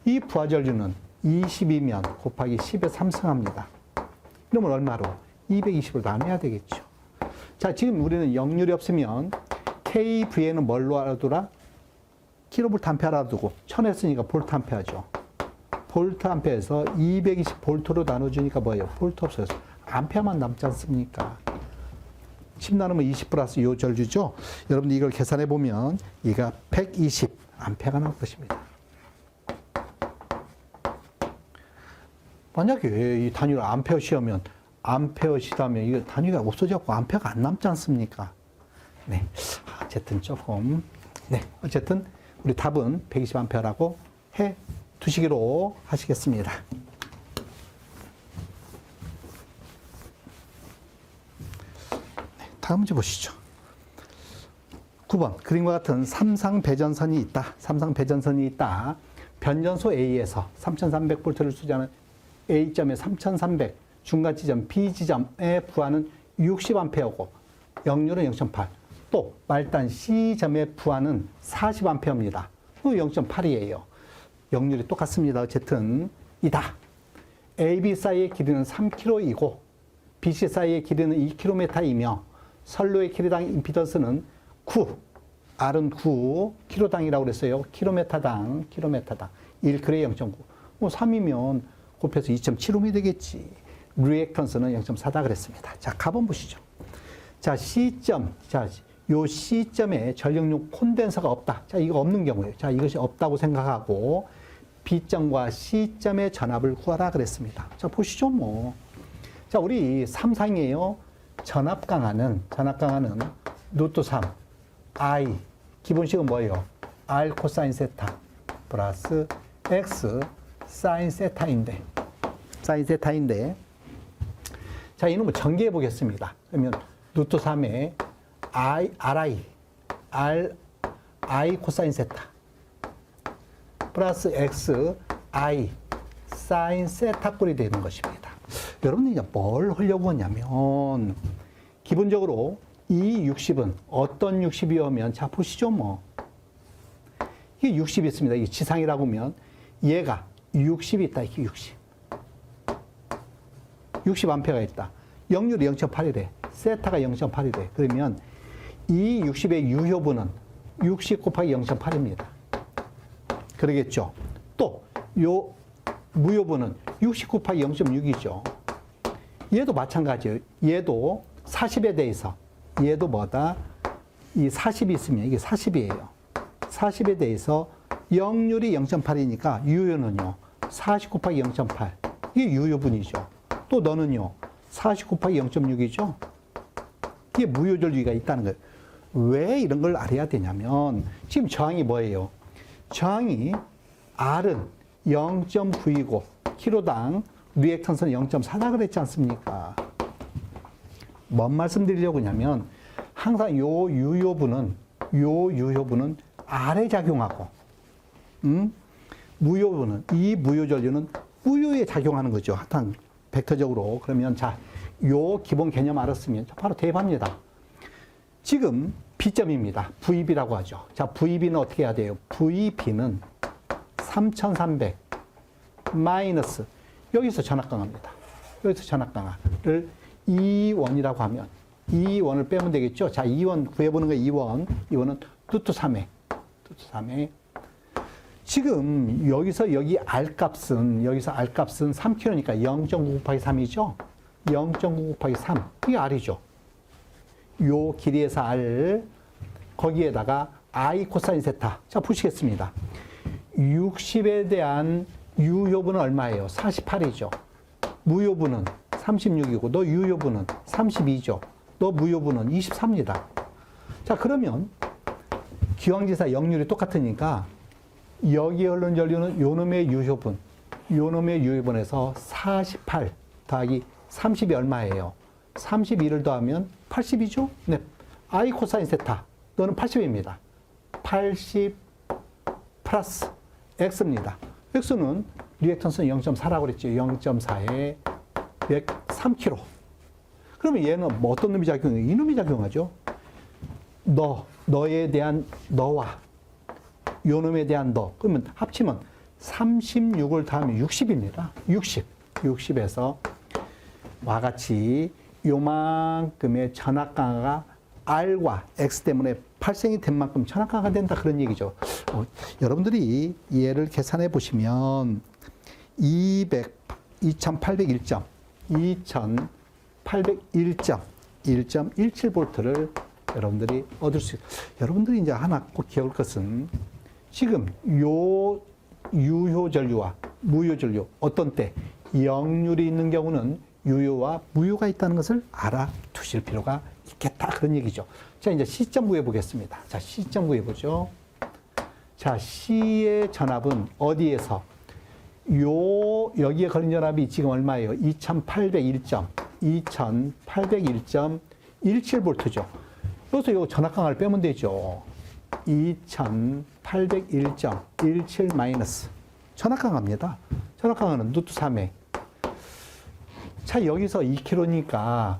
Speaker 1: 이 부하 전류는 22면 곱하기 10에 3승합니다. 그러면 얼마로? 220으로 나눠야 되겠죠. 자, 지금 우리는 역률이 없으면 KV에는 뭘로 알아두라? 킬로볼트 암페어 알아두고 1000 했으니까 볼트 암페어죠. 볼트 암페어에서 220 볼트로 나눠주니까 뭐예요? 볼트 없어서 암페어만 남지 않습니까? 10 나누면 20 플러스 요 전류죠. 여러분들 이걸 계산해 보면 얘가 120 암페어가 나올 것입니다. 만약에 이 단위를 암페어시하면 암페어시라면 이거 단위가 없어져갖고 암페어가 안 남지 않습니까? 네. 어쨌든 조금. 어쨌든 우리 답은 120암페어라고 해 두시기로 하시겠습니다. 다음 문제 보시죠. 9번. 그림과 같은 삼상 배전선이 있다. 삼상 배전선이 있다. 변전소 A에서 3300V를 수주하는 A점에 3300, 중간 지점 B지점에 부하는 60A고 역률은 0.8. 또 말단 C점의 부하는 40A입니다. 0.8이에요. 역률이 똑같습니다. 어쨌든 이다. AB 사이의 길이는 3km이고 BC 사이의 길이는 2km이며 선로의 길이당 임피던스는 9, R은 9km당이라고 그랬어요. 킬로미터당 1km에 0.9. 뭐 3이면 곱해서 2.75이 되겠지. 리액턴스는 0.4다 그랬습니다. 자, 가본 보시죠. 자, C점. 자, 요 C점에 전력용 콘덴서가 없다. 자, 이거 없는 경우에요. 자, 이것이 없다고 생각하고 B점과 C점의 전압을 구하라 그랬습니다. 자, 보시죠, 뭐. 자, 우리 삼상이에요. 전압 강하는 루트 3 I 기본식은 뭐예요? R 코사인 세타 플러스 X 사인 세타인데 자, 이놈을 전개해 보겠습니다. 그러면 루트 3에 I 코사인 세타 플러스 X I 사인 세타 꼴이 되는 것입니다. 여러분들이 뭘 하려고 하냐면 기본적으로 이 60은 어떤 60이오면 자 보시죠, 뭐. 이게 60이 있습니다. 이게 지상이라고 하면 얘가 60이 있다. 이게 60A가 있다. 역률이 0.8이래. 세타가 0.8이래. 그러면 이 60의 유효분은 60 곱하기 0.8입니다. 그러겠죠. 또 요 무효분은 60 곱하기 0.6이죠. 얘도 마찬가지예요. 얘도 40에 대해서 얘도 뭐다? 이 40이 있으면 이게 40이에요. 40에 대해서 역률이 0.8이니까 유효는요. 40 곱하기 0.8. 이게 유효분이죠. 또 너는요. 40 곱하기 0.6이죠. 이게 무효전류가 있다는 거예요. 왜 이런 걸 알아야 되냐면 지금 저항이 뭐예요? 저항이 R은 0.9이고 키로당 리액턴스는 0.4다 그랬지 않습니까? 뭔 말씀 드리려고 하냐면 항상 요 유효분은 R에 작용하고 무효분은 이 무효전류는 우유에 작용하는 거죠. 하여튼 벡터적으로. 그러면 자, 요 기본 개념 알았으면 바로 대입합니다. 지금 B점입니다. VB라고 하죠. 자, VB는 어떻게 해야 돼요? VB는 3300 마이너스 여기서 전압강화입니다. 여기서 전압강화를 2원이라고 하면 2원을 빼면 되겠죠. 자, 2원 구해보는 거 2원. 2원은 루트 3에 지금 여기서 여기 R값은 3kg니까 0.9 곱하기 3이죠. 0.9 곱하기 3. 이게 R이죠. 요 길이에서 R 거기에다가 I 코사인 세타. 자, 보시겠습니다. 60에 대한 유효분은 얼마예요? 48이죠. 무효분은 36이고 너 유효분은 32죠. 너 무효분은 24입니다. 자, 그러면 기왕지사 역률이 똑같으니까 여기 흐르는 전류는 요놈의 유효분에서 48 더하기 30이 얼마예요? 32를 더하면 80이죠? 네. I 코사인 세타. 너는 80입니다. 80 플러스 X입니다. X는 리액턴스는 0.4라고 그랬죠. 0.4에 103kg. 그러면 얘는 뭐 어떤 놈이 작용해요? 이놈이 작용하죠. 너에 대한 너와 요 놈에 대한 너. 그러면 합치면 36을 더하면 60입니다. 60에서 와 같이 요만큼의 전압강화가 R과 X 때문에 발생이 된 만큼 전압강화가 된다. 그런 얘기죠. 여러분들이 얘를 계산해 보시면 2801점, 1,801.17V를 여러분들이 얻을 수 있어요. 여러분들이 이제 하나 꼭 기억할 것은 지금 요 유효전류와 무효전류 어떤 때 역률이 있는 경우는 유효와 무효가 있다는 것을 알아두실 필요가 있겠다. 그런 얘기죠. 자, 이제 C점 구해 보겠습니다. 자, C점 구해 보죠. 자, C의 전압은 어디에서? 여기에 걸린 전압이 지금 얼마예요? 2801.17V죠. 여기서 요 전압강화를 빼면 되죠. 2801.17 마이너스. 전압강화입니다. 전압강화는 루트 3에. 자, 여기서 2kg니까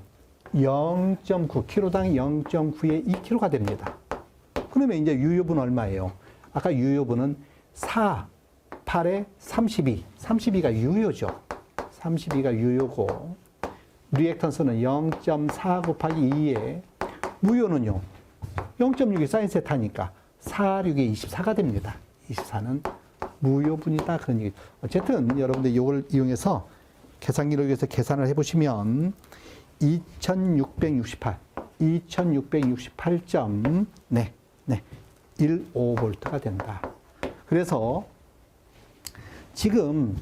Speaker 1: 0.9, kg당 0.9에 2kg가 됩니다. 그러면 이제 유효분은 얼마예요? 아까 유효분은 4, 8에 32. 32가 유효죠. 32가 유효고, 리액턴스는 0.4 곱하기 2에, 무효는요, 0.6이 사인 세타니까 4, 6에 24가 됩니다. 24는 무효분이다. 그런 얘기. 어쨌든 여러분들 이걸 이용해서 계산기를 위해서 계산을 해보시면 2668.15V가 된다. 그래서 지금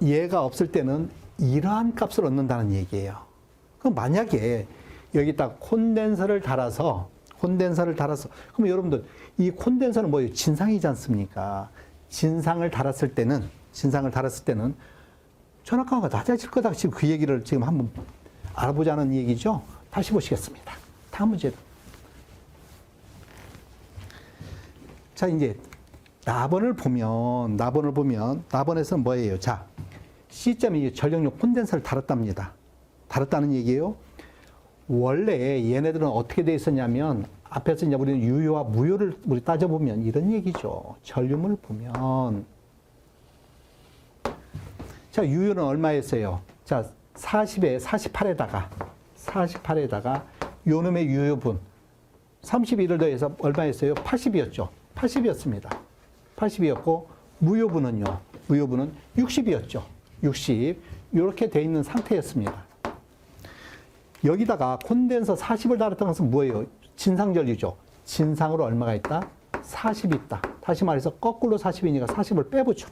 Speaker 1: 얘가 없을 때는 이러한 값을 얻는다는 얘기예요. 그럼 만약에 여기다 콘덴서를 달아서 그럼 여러분들 이 콘덴서는 뭐예요? 진상이지 않습니까? 진상을 달았을 때는 전압강화가 낮아질 거다. 지금 그 얘기를 지금 한번 알아보자는 얘기죠. 다시 보시겠습니다. 다음 문제. 자, 이제 나번을 보면 나번에서는 뭐예요? 자, C점이 전력용 콘덴서를 달았답니다. 달았다는 얘기예요. 원래 얘네들은 어떻게 돼 있었냐면 앞에서 이제 우리는 유효와 무효를 우리 따져보면 이런 얘기죠. 전류물 보면 자, 유효는 얼마였어요? 자, 48에다가 요놈의 유효분 31을 더해서 얼마였어요? 80이었죠. 80이었습니다. 80이었고 무효분은 60이었죠. 60 이렇게 돼 있는 상태였습니다. 여기다가 콘덴서 40을 달았던 것은 뭐예요? 진상전류죠. 진상으로 얼마가 있다? 40이 있다. 다시 말해서 거꾸로 40이니까 40을 빼보죠.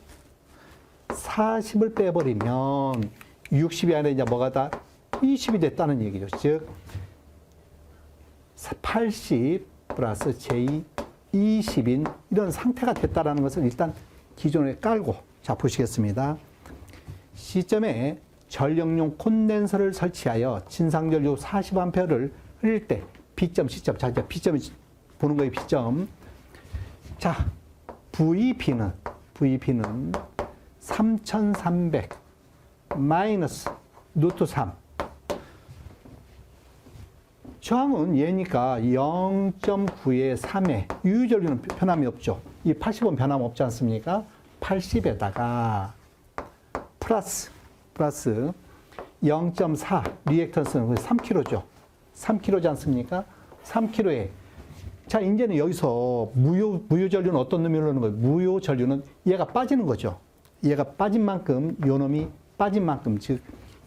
Speaker 1: 40을 빼버리면 60이 아니라 이제 뭐가 다 20이 됐다는 얘기죠. 즉 80 플러스 J 20인 이런 상태가 됐다라는 것을 일단 기존에 깔고, 자, 보시겠습니다. 시점에 전력용 콘덴서를 설치하여 진상전류 40A를 흘릴 때 B점, C점, 자, 이제 B점을 보는 거예요, B점. 자, VB는 3300 마이너스 루트 3. 저항은 얘니까 0.9에 3에 유유전류는 변함이 없죠. 이 80은 변함 없지 않습니까? 80에다가 플러스 0.4 리액턴스는 3kg죠. 3kg지 않습니까? 3kg에 자, 이제는 여기서 무효전류는 어떤 놈이 흐르는 거예요? 무효전류는 얘가 빠지는 거죠. 얘가 빠진 만큼, 요 놈이 빠진 만큼, 즉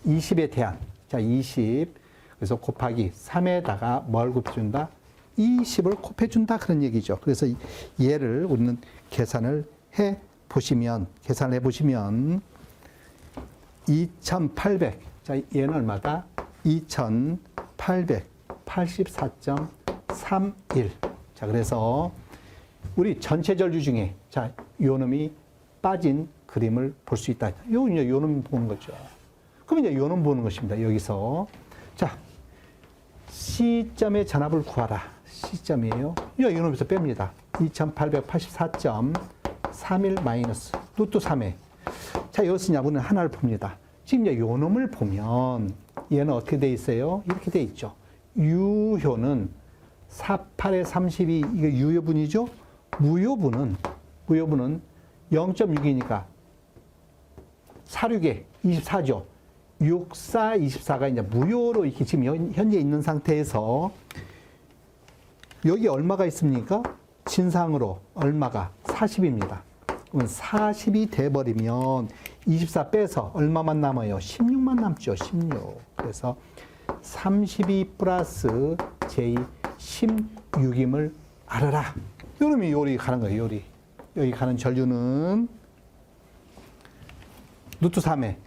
Speaker 1: 20에 대한, 자, 20 그래서 곱하기 3에다가 뭘 곱해준다? 20을 곱해준다, 그런 얘기죠. 그래서 얘를 우리는 계산을 해보시면 2800, 자, 얘는 얼마다? 2884.31. 자, 그래서 우리 전체 전류 중에, 자, 요 놈이 빠진 그림을 볼 수 있다. 요 놈이 보는 거죠. 그럼 이제 요 놈 보는 것입니다. 여기서. 자, C점의 전압을 구하라. C점이에요. 요 놈에서 뺍니다. 2884.31 마이너스 루트 3에. 자, 여기서 우리는 하나를 봅니다. 지금 이제 요 놈을 보면 얘는 어떻게 돼 있어요? 이렇게 돼 있죠. 유효는 48에 32, 이게 유효분이죠? 무효분은 0.6이니까 46에 24죠. 64, 24가 이제 무효로 이렇게 지금 현재 있는 상태에서 여기 얼마가 있습니까? 진상으로 얼마가 40입니다. 그러면 40이 돼버리면 24 빼서 얼마만 남아요? 16만 남죠. 16. 그래서 32 플러스 J 16임을 알아라. 요놈이 요리 가는 거예요. 요리. 여기 가는 전류는 루트 3에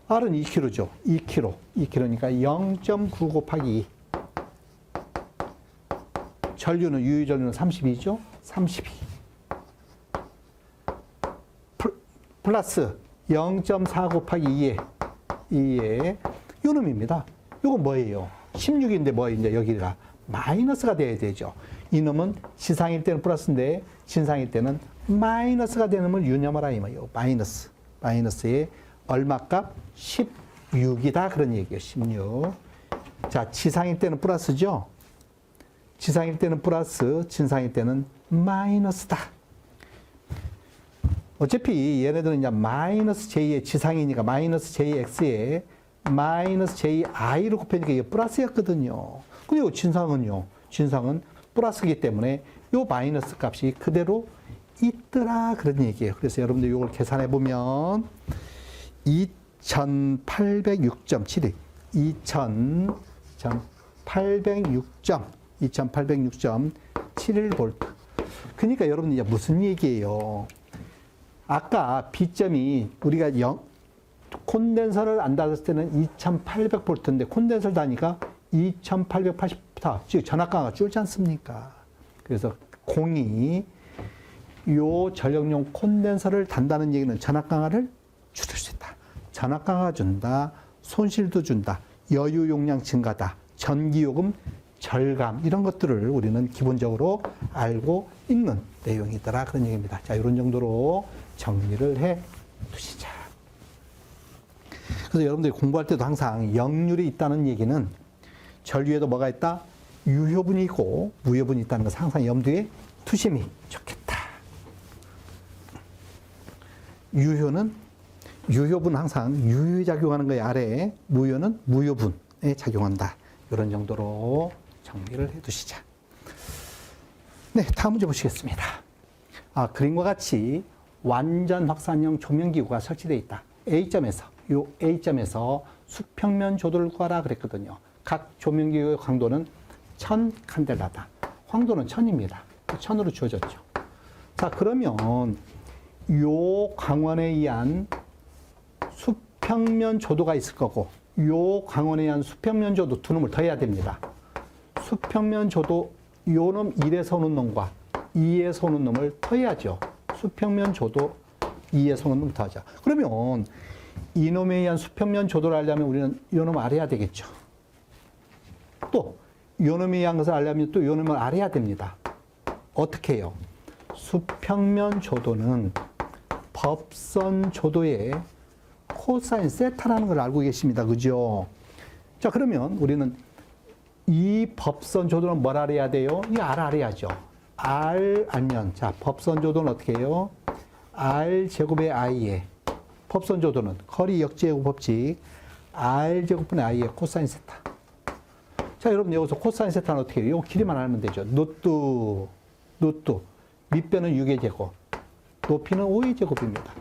Speaker 1: R은 2kg죠. 2kg니까 0.9 곱하기 2. 전류는 유효전류는 32죠. 32. 플러스 0.4 곱하기 2에 요 놈입니다. 요건 뭐예요? 16인데 뭐예요? 이제 여기가 마이너스가 돼야 되죠. 이 놈은 지상일 때는 플러스인데 진상일 때는 마이너스가 되는 걸 유념하라 이 말이에요. 마이너스에 얼마 값? 16이다. 그런 얘기예요. 16. 자, 지상일 때는 플러스죠. 지상일 때는 플러스, 진상일 때는 마이너스다. 어차피 얘네들은 이제 마이너스 J의 지상이니까 마이너스 JX에 마이너스 JI를 곱하니까 이게 플러스였거든요. 근데 이 진상은요. 진상은 플러스이기 때문에 이 마이너스 값이 그대로 있더라. 그런 얘기예요. 그래서 여러분들 이걸 계산해 보면 2806.72 2806.71V. 그러니까 여러분 이제 무슨 얘기예요? 아까 B점이 우리가 콘덴서를 안 닫았을 때는 2800V인데 콘덴서를 다니까 2884, 즉 전압강화가 줄지 않습니까? 그래서 공이 요 전력용 콘덴서를 단다는 얘기는 전압강화를 줄일 수 있다. 전압강화 준다. 손실도 준다. 여유 용량 증가다. 전기요금 절감, 이런 것들을 우리는 기본적으로 알고 있는 내용이더라. 그런 얘기입니다. 자, 이런 정도로 정리를 해 두시자. 그래서 여러분들이 공부할 때도 항상 역률이 있다는 얘기는 전류에도 뭐가 있다? 유효분이 있고 무효분이 있다는 것을 항상 염두에 두심이 좋겠다. 유효분은 항상 유효작용하는 거에 아래에 무효는 무효분에 작용한다. 이런 정도로 정리를 해 두시자. 네, 다음 문제 보시겠습니다. 그림과 같이 완전 확산형 조명기구가 설치되어 있다. A점에서, 요 A점에서 수평면 조도를 구하라 그랬거든요. 각 조명기구의 광도는 1000칸델라다. 광도는 1000입니다. 1000으로 주어졌죠. 자, 그러면 요 광원에 의한 수평면 조도가 있을 거고, 요 광원에 의한 수평면 조도 두 놈을 더해야 됩니다. 수평면 조도 요놈 1에서 오는 놈과 2에서 오는 놈을 더해야죠. 수평면 조도 2에서 오는 놈을 더하자. 그러면 이놈에 의한 수평면 조도를 알려면 우리는 요놈을 알아야 되겠죠. 또 요놈에 의한 것을 알려면 또 요놈을 알아야 됩니다. 어떻게 해요? 수평면 조도는 법선 조도의 코사인 세타라는 걸 알고 계십니다. 그죠? 자, 그러면 우리는 이 법선 조도는 뭘 알아야 돼요? 이 R 알아야죠. R 알면, 자, 법선 조도는 어떻게 해요? R 제곱의 I에, 법선 조도는 커리 역제곱 법칙, R 제곱분의 I의 코사인 세타. 자, 여러분 여기서 코사인 세타는 어떻게 해요? 이 길이만 알면 되죠. 노뚜, 밑변은 6의 제곱, 높이는 5의 제곱입니다.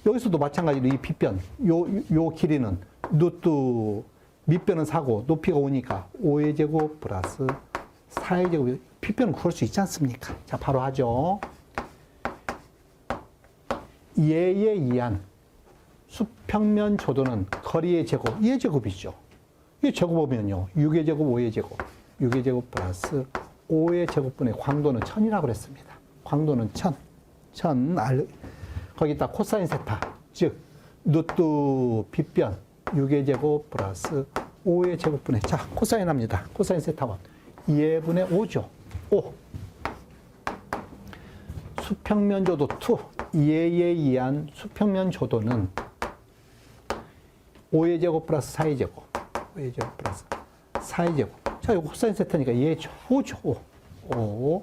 Speaker 1: 여기서도 마찬가지로 이 빗변, 요 길이는 노뚜, 밑변은 4고 높이가 5니까 5의 제곱 플러스 4의 제곱. 빗변은 구할 수 있지 않습니까? 자, 바로 하죠. 얘에 의한 수평면 조도는 거리의 제곱, 얘 제곱이죠. 이 제곱하면요, 6의 제곱, 5의 제곱, 6의 제곱 플러스 5의 제곱분의 광도는 1000이라고 그랬습니다. 광도는 1000, 거기다 코사인 세타, 즉 노뚜 빗변 6의 제곱 플러스 5의 제곱분의, 자, 코사인 합니다. 코사인 세타원 2분의 5죠. 5. 수평면 조도 2, 2에 의한 수평면 조도는 5의 제곱 플러스 4의 제곱, 5의 제곱 플러스 4의 제곱. 자, 이거 코사인 세타니까 얘죠. 5죠. 5.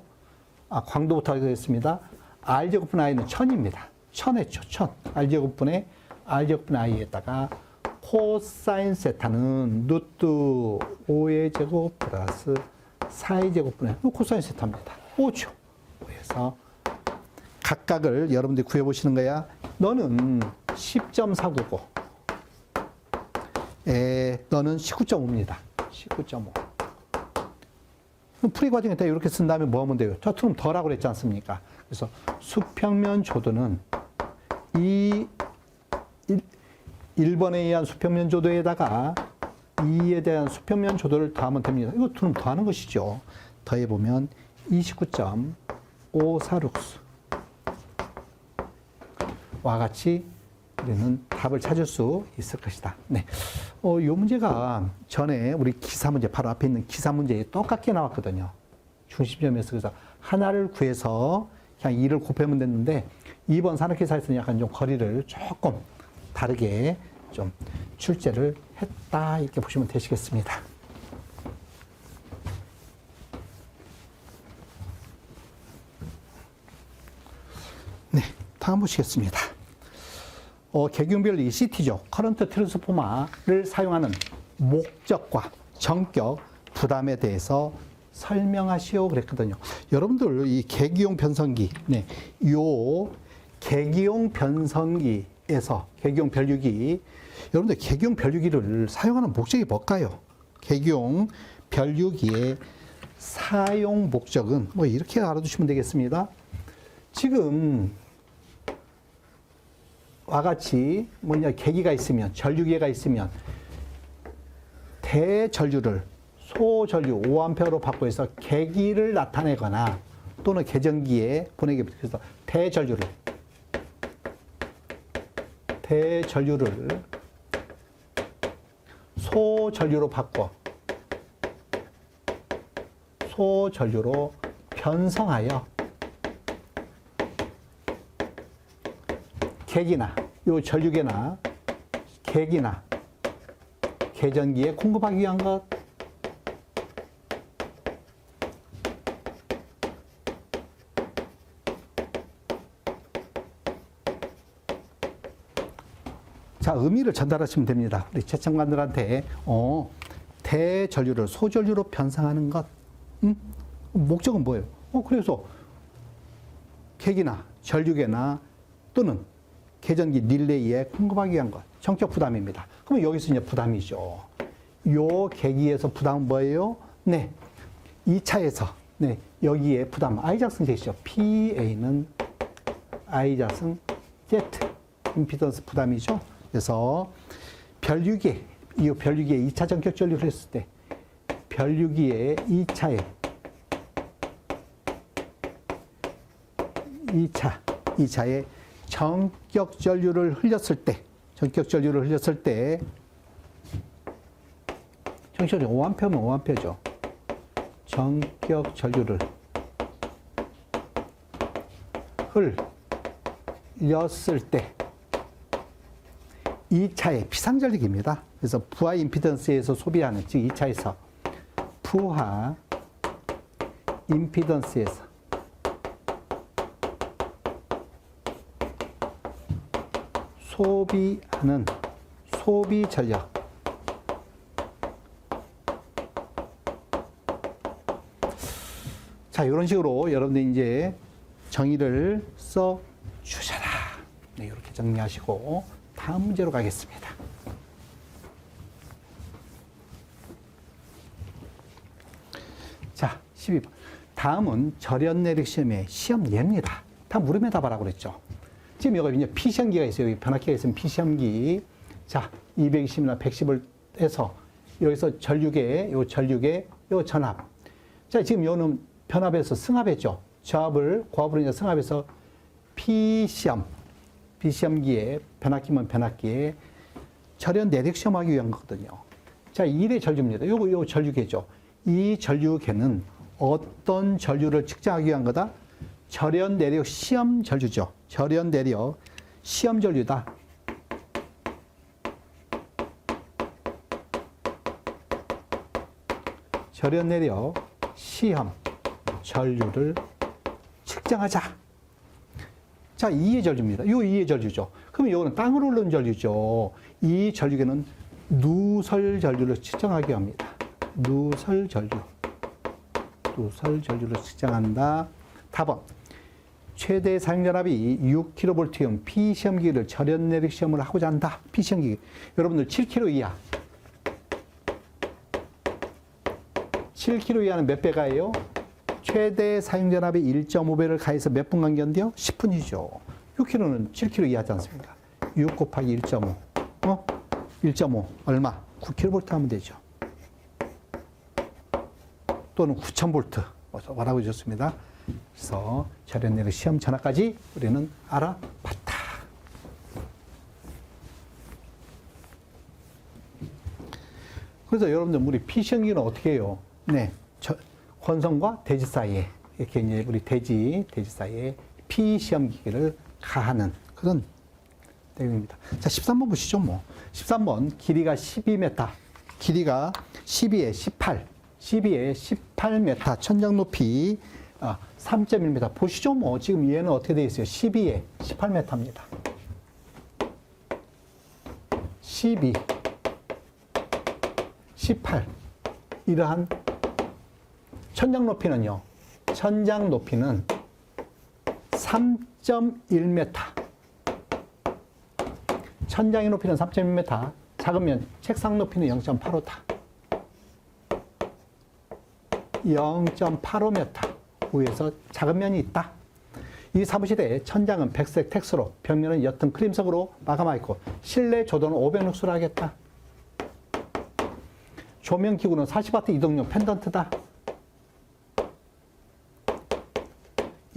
Speaker 1: 아, 광도부터 하겠습니다. R 제곱분의 I는 1000입니다. 1000 했죠. 1000. R 제곱분의 I에다가 코사인 세타는 루트 5의 제곱 플러스 4의 제곱분의 코사인 세타입니다. 5죠. 그래서 각각을 여러분들이 구해보시는 거야. 너는 10.499. 너는 19.5입니다. 19.5. 풀이 과정에 다 이렇게 쓴 다음에 뭐 하면 돼요? 저 투름 더라고 그랬지 않습니까? 그래서 수평면 조도는 이 1번에 의한 수평면 조도에다가 2에 대한 수평면 조도를 더하면 됩니다. 이거 투름 더하는 것이죠. 더해보면 29.546수. 와 같이 우리는 답을 찾을 수 있을 것이다. 네. 이 문제가 전에 우리 기사 문제, 바로 앞에 있는 기사 문제에 똑같게 나왔거든요. 중심점에서. 그래서 하나를 구해서 그냥 2를 곱하면 됐는데, 2번 산업기사에서는 약간 좀 거리를 조금 다르게 좀 출제를 했다. 이렇게 보시면 되시겠습니다. 네. 다음 보시겠습니다. 개균별 ECT죠. 커런트 트랜스포머를 사용하는 목적과 전격, 부담에 대해서 설명하시오 그랬거든요. 여러분들 이 계기용 변성기, 네, 요 계기용 변성기에서 계기용 변류기, 여러분들 계기용 변류기를 사용하는 목적이 뭘까요? 계기용 변류기의 사용 목적은 뭐 이렇게 알아두시면 되겠습니다. 지금 와 같이 뭐냐, 계기가 있으면, 전류기가 있으면 대전류를 소전류 5A로 바꿔서 계기를 나타내거나 또는 계전기에 보내게, 그래서 대전류를 소전류로 바꿔 소전류로 변성하여 계기나 요 전류계나 계기나 계전기에 공급하기 위한 것. 자, 의미를 전달하시면 됩니다. 우리 채청관들한테 대전류를 소전류로 변성하는 것. 목적은 뭐예요? 그래서 계기나 전류계나 또는 계전기 릴레이에 공급하기 위한 것. 전격 부담입니다. 그러면 여기서 이제 부담이죠. 요 계기에서 부담은 뭐예요? 네. 2차에서, 네. 여기에 부담, I작승 제시죠. PA는 I작승 Z. 임피던스 부담이죠. 그래서 변류기에, 이 변류기에 2차 전격 전류를 했을 때 전류기에 2차에 전격 전류를 흘렸을 때, 전격 전류 5A면 5A죠. 전격 전류를 흘렸을 때 2차의 피상전력입니다. 그래서 부하 임피던스에서 소비하는, 즉 2차에서 부하 임피던스에서 소비하는 소비 전력. 자, 이런 식으로 여러분들 이제 정의를 써 주셔라. 네, 이렇게 정리하시고 다음 문제로 가겠습니다. 자, 12번. 다음은 절연 내력 시험의 시험 예입니다. 다 물음에 답하라고 그랬죠. 지금 여기 이제 P시험기가 있어요. 여기 변압기가 있으면 P시험기. 자, 220이나 110을 해서 여기서 전류계, 요 전압. 자, 지금 요는 변압에서 승합했죠. 저압을, 고압으로 이제 승합해서 P시험기에, 변압기면 변압기에 절연 내력 시험하기 위한 거거든요. 자, 1의 전류입니다. 요 전류계죠. 이 전류계는 어떤 전류를 측정하기 위한 거다? 절연 내력 시험 전류죠. 절연 내력 시험 전류다. 절연 내력 시험 전류를 측정하자. 자, 2의 전류입니다. 요 2의 전류죠. 그럼 이거는 땅으로 흐르는 전류죠. 이 전류계는 누설 전류를 측정하기 합니다. 누설 전류를 측정한다. 답은 최대 사용전압이 6kV인 P시험기를 절연 내력 시험을 하고자 한다. P시험기. 여러분들 7kV 이하. 7kV 이하는 몇 배가예요? 최대 사용전압이 1.5배를 가해서 몇 분간 견뎌? 10분이죠. 6kg는 7kg 이하지 않습니까? 6 곱하기 1.5. 1.5 얼마? 9kV 하면 되죠. 또는 9000V 뭐라고 해줬습니다. 그래서 절연 내력 시험 전압까지 우리는 알아봤다. 그래서 여러분들 우리 P시험기는 어떻게 해요? 네, 권선과 대지 사이에 이렇게 이제 우리 대지 사이에 P시험기를 가하는 그런 내용입니다. 자, 13번 보시죠. 13번 길이가 12m, 길이가 12에 18m, 천장 높이 3.1m. 보시죠. 지금 얘는 어떻게 되어 있어요? 12에 18m입니다. 12, 18. 이러한 천장 높이는요. 천장 높이는 3.1m. 천장의 높이는 3.1m. 작으면 책상 높이는 0.85다. 0.85m. 위에서 작은 면이 있다. 이 사무실의 천장은 백색 텍스로, 벽면은 옅은 크림색으로 마감하여 있고 실내 조도는 500룩스로 하겠다. 조명기구는 40W 이동용 펜던트다.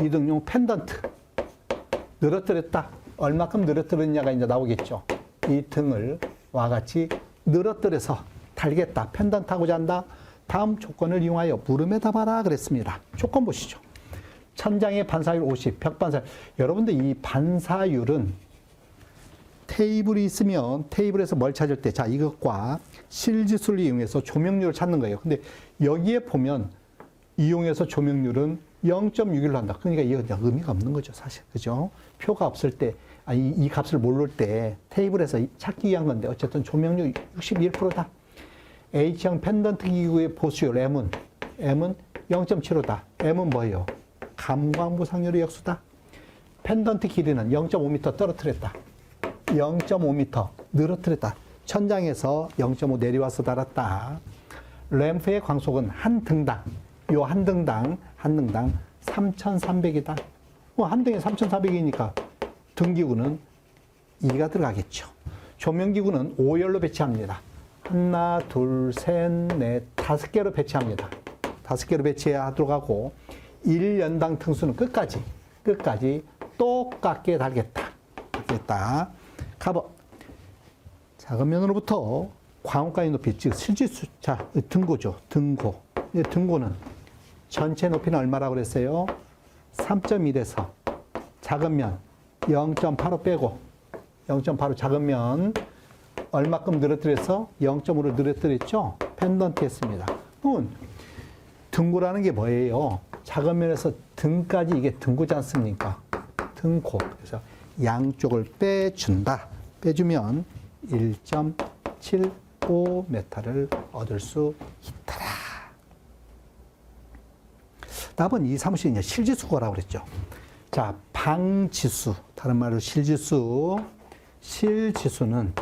Speaker 1: 이동용 펜던트. 늘어뜨렸다. 얼마큼 늘어뜨렸냐가 이제 나오겠죠. 이 등을 와 같이 늘어뜨려서 달겠다. 펜던트 하고자 한다. 다음 조건을 이용하여 물음에 답하라 그랬습니다. 조건 보시죠. 천장의 반사율 50, 벽 반사율. 여러분들 이 반사율은 테이블이 있으면 테이블에서 뭘 찾을 때, 자, 이것과 실지수를 이용해서 조명률을 찾는 거예요. 근데 여기에 보면 이용해서 조명률은 0.61로 한다. 그러니까 이거 의미가 없는 거죠, 사실. 그죠? 표가 없을 때, 이 값을 모를 때 테이블에서 찾기 위한 건데, 어쨌든 조명률 61%다. H형 펜던트 기구의 보수율 M은 0.75다. M은 뭐예요? 감광부상률의 역수다. 펜던트 길이는 0.5m 떨어뜨렸다. 0.5m 늘어뜨렸다. 천장에서 0.5 내려와서 달았다. 램프의 광속은 한 등당 3,300이다. 한 등에 3,400이니까 등기구는 2가 들어가겠죠. 조명기구는 5열로 배치합니다. 하나, 둘, 셋, 넷, 5개로 배치합니다. 5개로 배치하도록 하고 1연당 등수는 끝까지 똑같게 달겠다. 가보. 작은 면으로부터 광원까지 높이, 즉 실지수. 자, 등고죠. 등고. 등고는 전체 높이는 얼마라고 그랬어요? 3.1에서 작은 면 0.85 빼고 0.85 작은 면 얼마큼 늘어뜨려서 0.5를 늘어뜨렸죠? 펜던트 했습니다. 그럼 등고라는 게 뭐예요? 작은 면에서 등까지 이게 등고지 않습니까? 등고. 그래서 양쪽을 빼준다. 빼주면 1.75m를 얻을 수 있더라. 답은 이 사무실이 이제 실지수거라고 그랬죠. 자, 방지수. 다른 말로 실지수. 실지수는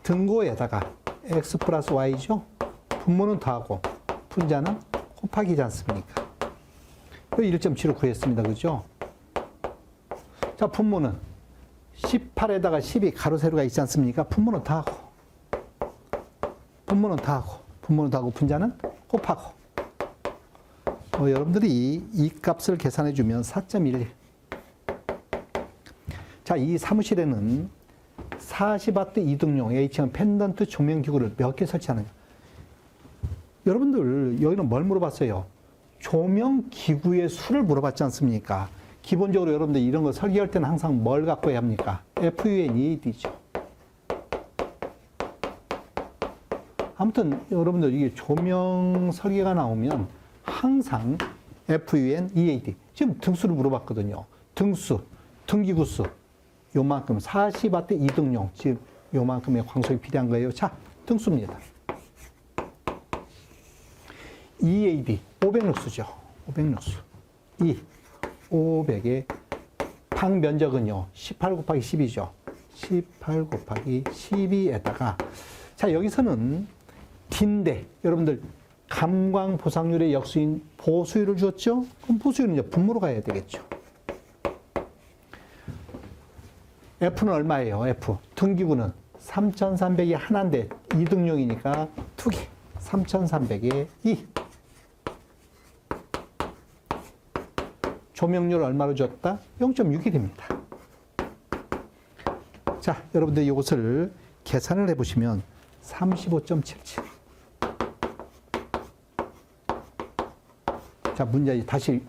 Speaker 1: 등고에다가 x 플러스 y죠. 분모는 더하고 분자는 곱하기지 않습니까? 1.7을 구했습니다. 그죠? 자, 분모는 18에다가 12 가로 세로가 있지 않습니까? 분모는 더하고 분자는 곱하고. 여러분들이 이 값을 계산해 주면 4.11. 자, 이 사무실에는 40W 이등용 H형 펜던트 조명기구를 몇 개 설치하느냐. 여러분들 여기는 뭘 물어봤어요? 조명기구의 수를 물어봤지 않습니까? 기본적으로 여러분들 이런 거 설계할 때는 항상 뭘 갖고 해야 합니까? FUNEAD죠. 아무튼 여러분들 이게 조명 설계가 나오면 항상 FUNEAD. 지금 등수를 물어봤거든요. 등수, 등기구수. 요만큼 40W 이등용. 지금 요만큼의 광속이 필요한 거예요. 자, 등수입니다. EAD, 500룩수죠. 500룩수. 500의 방면적은요. 18 곱하기 10이죠. 18 곱하기 12에다가 자, 여기서는 D인데 여러분들 감광 보상률의 역수인 보수율을 주었죠? 그럼 보수율은 이제 분모로 가야 되겠죠. F는 얼마예요? F. 등기구는 3,300이 하나인데 2등용이니까 2개. 3,300에 2. 조명률 얼마로 줬다? 0.6이 됩니다. 자, 여러분들 이것을 계산을 해보시면 35.77. 자, 문제 다시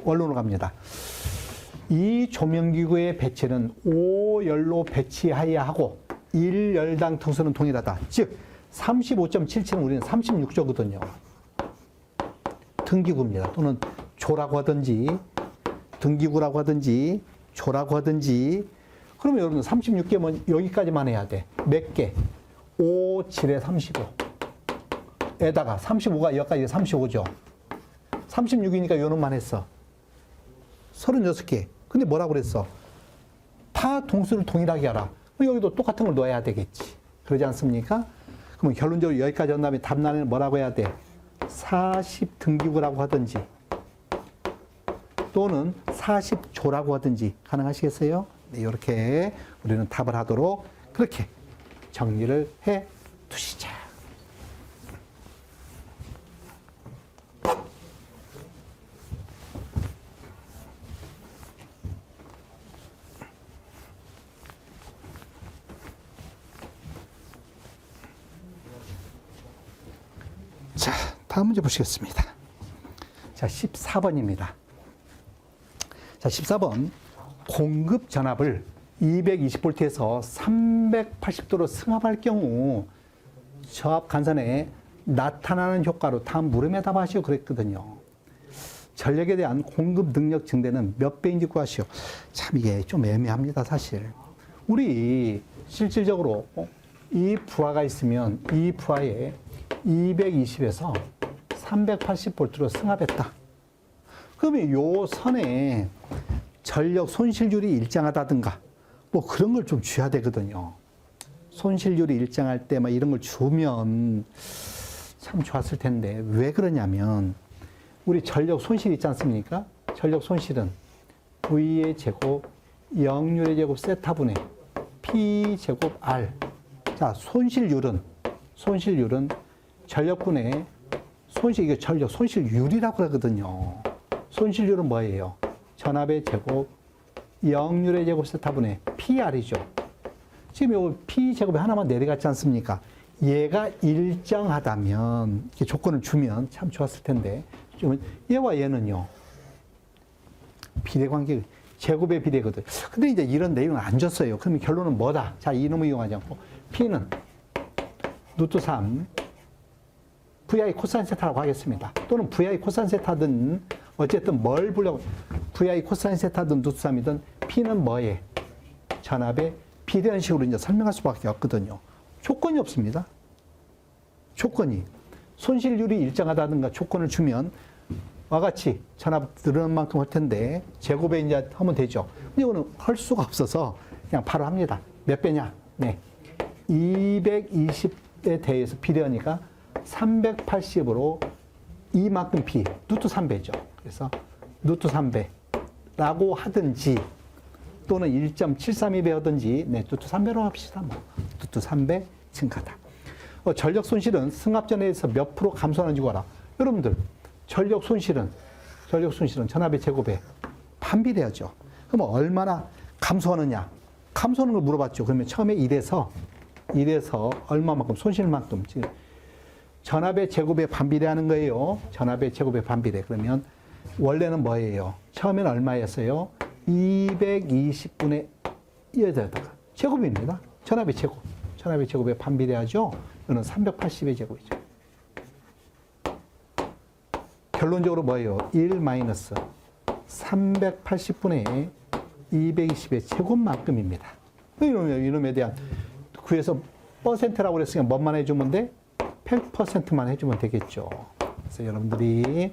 Speaker 1: 원론으로 갑니다. 이 조명기구의 배치는 5열로 배치해야 하고 1열당 등수는 동일하다. 즉 35.77은 우리는 36조거든요. 등기구입니다. 또는 조라고 하든지 등기구라고 하든지 조라고 하든지. 그러면 여러분 36개면 여기까지만 해야 돼. 몇 개? 5, 7에 35 에다가 35가 여기까지 35죠. 36이니까 요놈만 했어. 36개. 근데 뭐라고 그랬어? 다 동수를 동일하게 하라. 여기도 똑같은 걸 넣어야 되겠지. 그러지 않습니까? 그러면 결론적으로 여기까지 한 다음에 답란에는 뭐라고 해야 돼? 40 등기구라고 하든지 또는 40조라고 하든지 가능하시겠어요? 네, 이렇게 우리는 답을 하도록 그렇게 정리를 해 두시자. 자, 다음 문제 보시겠습니다. 자, 14번입니다. 자, 14번. 공급 전압을 220V에서 380도로 승합할 경우 저압 간선에 나타나는 효과로 다음 물음에 답하시오 그랬거든요. 전력에 대한 공급 능력 증대는 몇 배인지 구하시오. 참 이게 좀 애매합니다, 사실. 우리 실질적으로 이 부하가 있으면 이 부하에 220에서 380V로 승합했다. 그러면 요 선에 전력 손실률이 일정하다든가 뭐 그런 걸 좀 줘야 되거든요. 손실률이 일정할 때 막 이런 걸 주면 참 좋았을 텐데 왜 그러냐면 우리 전력 손실 있지 않습니까? 전력 손실은 V의 제곱, 역률의 제곱 세타분의 P 제곱 R. 자, 손실률은 손실률은 전력분의 손실, 이게 전력, 손실률이라고 하거든요. 손실률은 뭐예요? 전압의 제곱, 역률의 제곱 세타분의 PR이죠. 지금 요 P 제곱이 하나만 내려갔지 않습니까? 얘가 일정하다면, 이렇게 조건을 주면 참 좋았을 텐데, 지금 얘와 얘는요, 비례관계, 제곱의 비례거든. 근데 이제 이런 내용을 안 줬어요. 그러면 결론은 뭐다? 자, 이놈을 이용하지 않고, P는 루트 3, VI 코사인 세타라고 하겠습니다. 또는 VI 코사인 세타든, 어쨌든 뭘 보려고, VI 코사인 세타든 루트 3이든, P는 뭐에? 전압의 비례한 식으로 이제 설명할 수밖에 없거든요. 조건이 없습니다. 조건이. 손실률이 일정하다든가 조건을 주면, 와 같이 전압 늘어난 만큼 할 텐데, 제곱에 이제 하면 되죠. 근데 이거는 할 수가 없어서 그냥 바로 합니다. 몇 배냐? 네. 220에 대해서 비례하니까 380으로 이만큼 P, 루트 3배죠. 그래서 루트 3배라고 하든지, 또는 1.732배 하든지, 네, 루트 3배로 합시다. 뭐. 루트 3배 증가다. 전력 손실은 승합전에서 몇 프로 감소하는지 알아. 여러분들, 전력 손실은 전압의 제곱에 반비례하죠. 그럼 얼마나 감소하느냐? 감소하는 걸 물어봤죠. 그러면 처음에 1에서 얼마만큼, 손실만큼. 지금 전압의 제곱에 반비례하는 거예요. 전압의 제곱에 반비례. 그러면 원래는 뭐예요? 처음에는 얼마였어요? 220분의 1에다가 제곱입니다. 전압의 제곱. 전압의 제곱에 반비례하죠. 이거는 380의 제곱이죠. 결론적으로 뭐예요? 1 마이너스 380분의 220의 제곱만큼입니다. 이놈에 대한 구에서 퍼센트라고 그랬으니까 뭐만 해주면 돼? 100%만 해주면 되겠죠. 그래서 여러분들이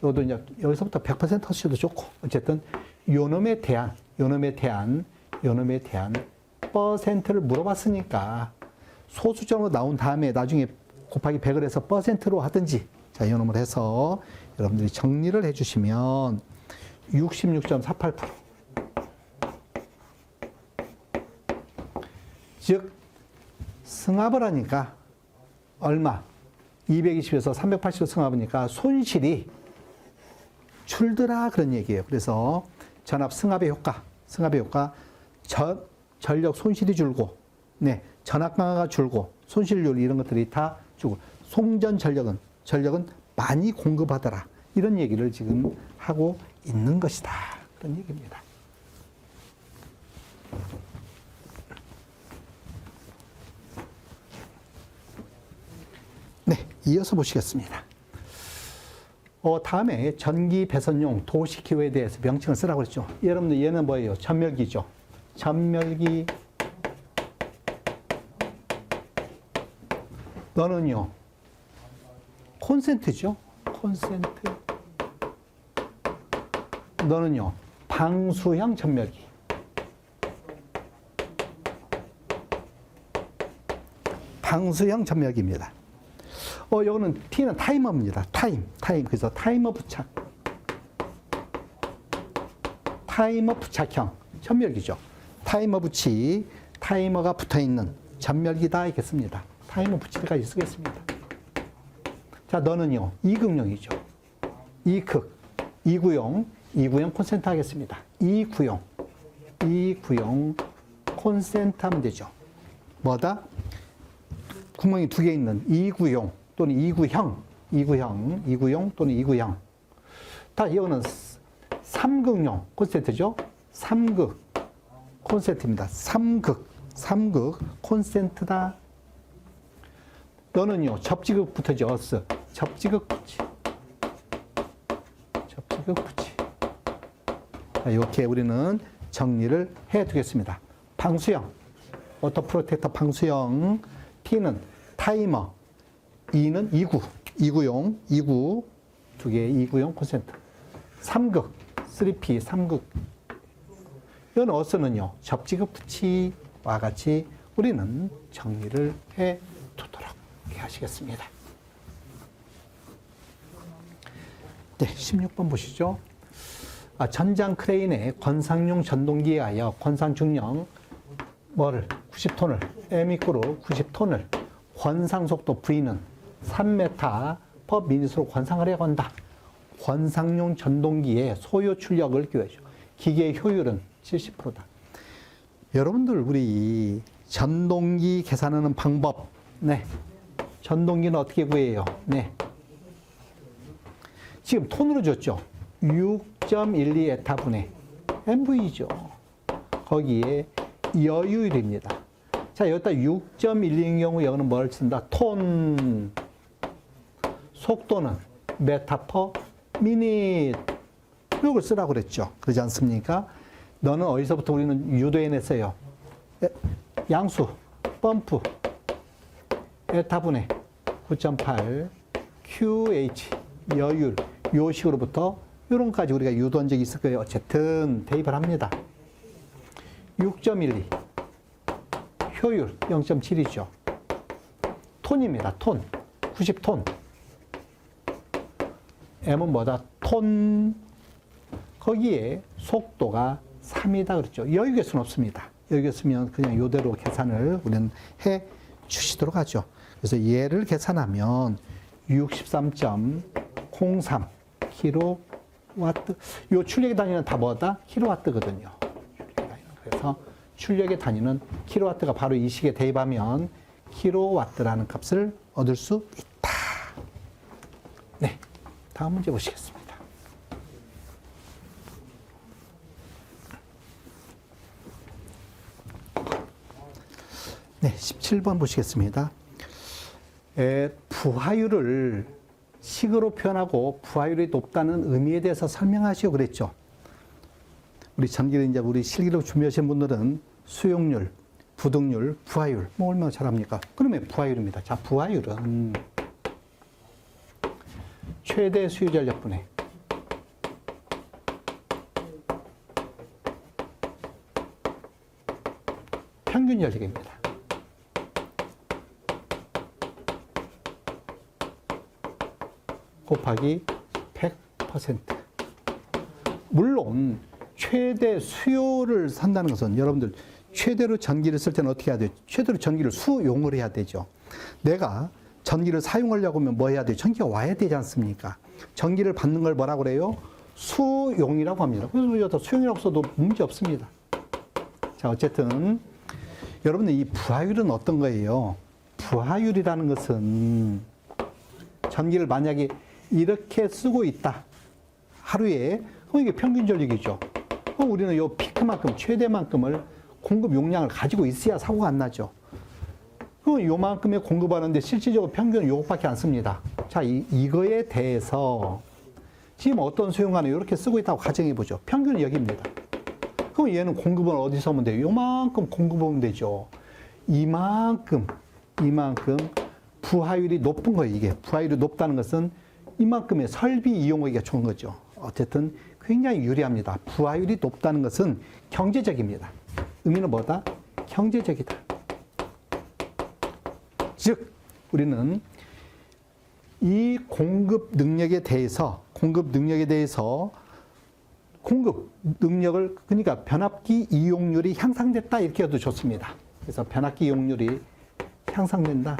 Speaker 1: 요도 이제 여기서부터 100% 하셔도 좋고, 어쨌든 요놈에 대한 퍼센트를 물어봤으니까 소수점으로 나온 다음에 나중에 곱하기 100을 해서 퍼센트로 하든지, 자, 요놈을 해서 여러분들이 정리를 해주시면 66.48%. 즉, 승합을 하니까 얼마? 220에서 380을 승합하니까 손실이 줄더라, 그런 얘기예요. 그래서 전압 승합의 효과, 전력 손실이 줄고, 네, 전압 강화가 줄고, 손실률 이런 것들이 다 주고, 송전 전력은 많이 공급하더라. 이런 얘기를 지금 하고 있는 것이다. 그런 얘기입니다. 네, 이어서 보시겠습니다. 다음에 전기 배선용 도시기호에 대해서 명칭을 쓰라고 했죠. 여러분들 얘는 뭐예요? 전멸기죠. 전멸기. 너는요? 콘센트죠. 콘센트. 너는요? 방수형 전멸기. 방수형 전멸기입니다. 요거는 T는 타이머입니다. 타임. 그래서 타이머 부착. 타이머 부착형 전멸기죠. 타이머 부치, 타이머가 붙어 있는 전멸기다 이겠습니다. 타이머 부치까지 쓰겠습니다. 자, 너는요, 이극용이죠. 이구용 콘센트 하겠습니다. 이구용 콘센트 하면 되죠. 뭐다? 구멍이 두 개 있는 이구용 또는 이구형 또는 이구형. 다 이거는 삼극용 콘센트죠. 삼극 콘센트입니다. 삼극 콘센트다. 너는요, 접지극 붙어죠. 접지극 붙이. 자, 이렇게 우리는 정리를 해 두겠습니다. 방수형, 오토프로텍터 방수형. T는 타이머, E는 이구용 두 개의 이구용 콘센트. 삼극, 3P, 삼극. 이건 어서는요, 접지극 붙이와 같이 우리는 정리를 해 두도록 하시겠습니다. 네, 16번 보시죠. 전장 크레인의 건상용 전동기에 의하여 건상 중량 90톤을 M 이꼬로 90톤을 권상 속도 V는 3m/미니트로 권상을 해간다. 권상용 전동기의 소요 출력을 기여해줘. 기계의 효율은 70%다. 여러분들 우리 전동기 계산하는 방법, 네. 전동기는 어떻게 구해요? 네. 지금 톤으로 줬죠. 6.12 에타분의 MV죠. 거기에 여유율입니다. 자, 여기다 6.12인 경우 여기는 뭘 쓴다? 톤. 속도는 메타 퍼 미닛. 이걸 쓰라고 그랬죠. 그러지 않습니까? 너는 어디서부터 우리는 유도해냈어요? 양수, 펌프, 에타분의 9.8, QH, 여율, 요 식으로부터 이런 것까지 우리가 유도한 적이 있을 거예요. 어쨌든 대입을 합니다. 6.12, 효율 0.7이죠. 톤입니다. 톤, 90톤. M은 뭐다? 톤. 거기에 속도가 3이다 그랬죠. 여유계수는 없습니다. 여유계수면 그냥 이대로 계산을 우리는 해 주시도록 하죠. 그래서 얘를 계산하면 63.03 킬로와트. 요 출력의 단위는 다 뭐다? 킬로와트거든요. 그래서 출력의 단위는 킬로와트가 바로 이 식에 대입하면 킬로와트라는 값을 얻을 수 있다. 네, 다음 문제 보시겠습니다. 네, 17번 보시겠습니다. 부하율을 식으로 표현하고 부하율이 높다는 의미에 대해서 설명하시오 그랬죠. 우리 전기를 이제 우리 실기로 준비하신 분들은 수용률, 부등률, 부하율 뭐 얼마나 잘합니까? 그러면 부하율입니다. 자, 부하율은 최대 수요 전력분의 평균 전력입니다. 곱하기 100%. 물론 최대 수요를 산다는 것은 여러분들 최대로 전기를 쓸 때는 어떻게 해야 돼요? 최대로 전기를 수용을 해야 되죠. 내가 전기를 사용하려고 하면 뭐 해야 돼요? 전기가 와야 되지 않습니까? 전기를 받는 걸 뭐라고 그래요? 수용이라고 합니다. 그래서 여기다 수용이라고 써도 문제 없습니다. 자, 어쨌든 여러분들 이 부하율은 어떤 거예요? 부하율이라는 것은 전기를 만약에 이렇게 쓰고 있다. 하루에. 그럼 이게 평균 전력이죠. 그럼 우리는 이 피크만큼, 최대만큼을 공급 용량을 가지고 있어야 사고가 안 나죠. 그럼 요만큼에 공급하는데 실질적으로 평균은 요것밖에 안 씁니다. 자, 이거에 대해서 지금 어떤 수용관을 이렇게 쓰고 있다고 가정해 보죠. 평균은 여기입니다. 그럼 얘는 공급은 어디서 오면 돼요? 요만큼 공급하면 되죠. 이만큼 부하율이 높은 거예요, 이게. 부하율이 높다는 것은 이만큼의 설비 이용하기가 좋은 거죠. 어쨌든 굉장히 유리합니다. 부하율이 높다는 것은 경제적입니다. 의미는 뭐다? 경제적이다. 즉, 우리는 이 공급 능력에 대해서 공급 능력을, 그러니까 변압기 이용률이 향상됐다 이렇게 해도 좋습니다. 그래서 변압기 이용률이 향상된다.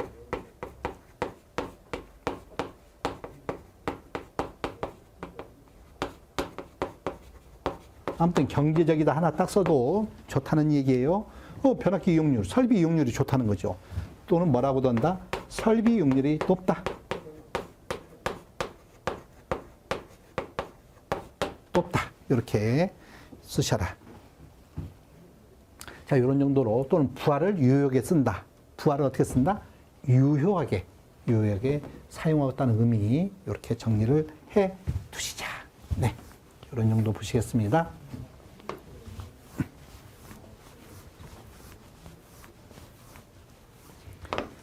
Speaker 1: 아무튼 경제적이다 하나 딱 써도 좋다는 얘기예요. 변압기 이용률, 설비 이용률이 좋다는 거죠. 또는 뭐라고도 한다? 설비 이용률이 높다. 높다. 이렇게 쓰셔라. 자, 이런 정도로. 또는 부하를 유효하게 쓴다. 부하를 어떻게 쓴다? 유효하게 사용하겠다는 의미. 이렇게 정리를 해 두시자. 네. 이런 정도 보시겠습니다.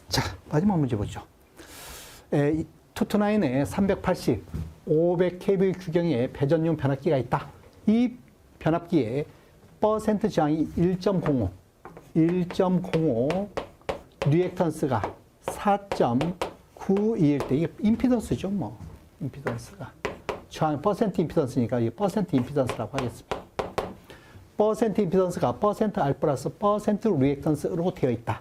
Speaker 1: 자, 마지막 문제 보죠. 투투나인에 380, 500kV 규경의 배전용 변압기가 있다. 이 변압기의 퍼센트 저항이 1.05, 리액턴스가 4.921 때, 이게 임피던스죠, 뭐. 임피던스가. 저항 퍼센트 임피던스니까 이 퍼센트 임피던스라고 하겠습니다. 퍼센트 임피던스가 퍼센트 R 플러스 퍼센트 리액턴스로 되어 있다.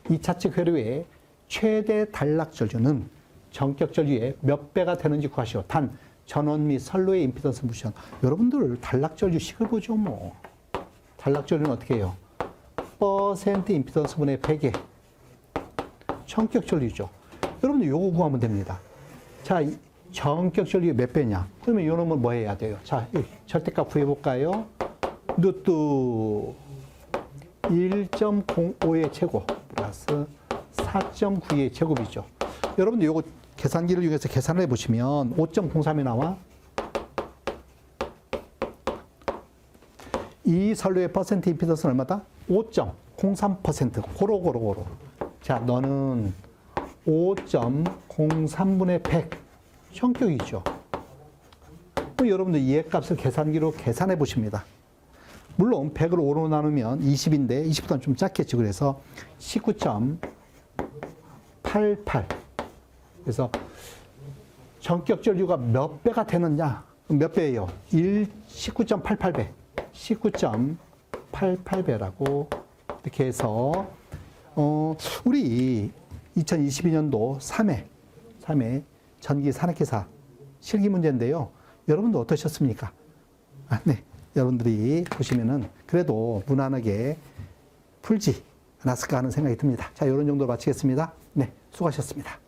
Speaker 1: 이 차측 회로에 최대 단락 전류는 전격 전류의 몇 배가 되는지 구하시오. 단 전원 및 선로의 임피던스 무시한. 여러분들 단락 전류 식을 보죠 뭐. 단락 전류는 어떻게 해요? 퍼센트 임피던스 분의 100의 전격 전류죠. 여러분들 요거 구하면 됩니다. 자, 전격 전류의 몇 배냐? 그러면 요 놈은 뭐 해야 돼요? 자, 절대값 구해볼까요? 루트 1.05의 제곱 플러스 4.92의 제곱이죠. 여러분들 요거 계산기를 이용해서 계산을 해보시면 5.03이 나와. 이 선로의 퍼센트 임피던스는 얼마다? 5.03%. 고로. 자, 너는 5.03분의 100. 전격이죠. 여러분들 이 값을 계산기로 계산해 보십니다. 물론 100을 5로 나누면 20인데 20보다는 좀 작겠죠. 그래서 19.88. 그래서 전격 전류가 몇 배가 되느냐? 몇 배예요? 19.88배. 19.88배라고 이렇게 해서 우리 2022년도 3회 전기 산업기사 실기 문제인데요. 여러분도 어떠셨습니까? 네. 여러분들이 보시면은 그래도 무난하게 풀지 않았을까 하는 생각이 듭니다. 자, 이런 정도로 마치겠습니다. 네. 수고하셨습니다.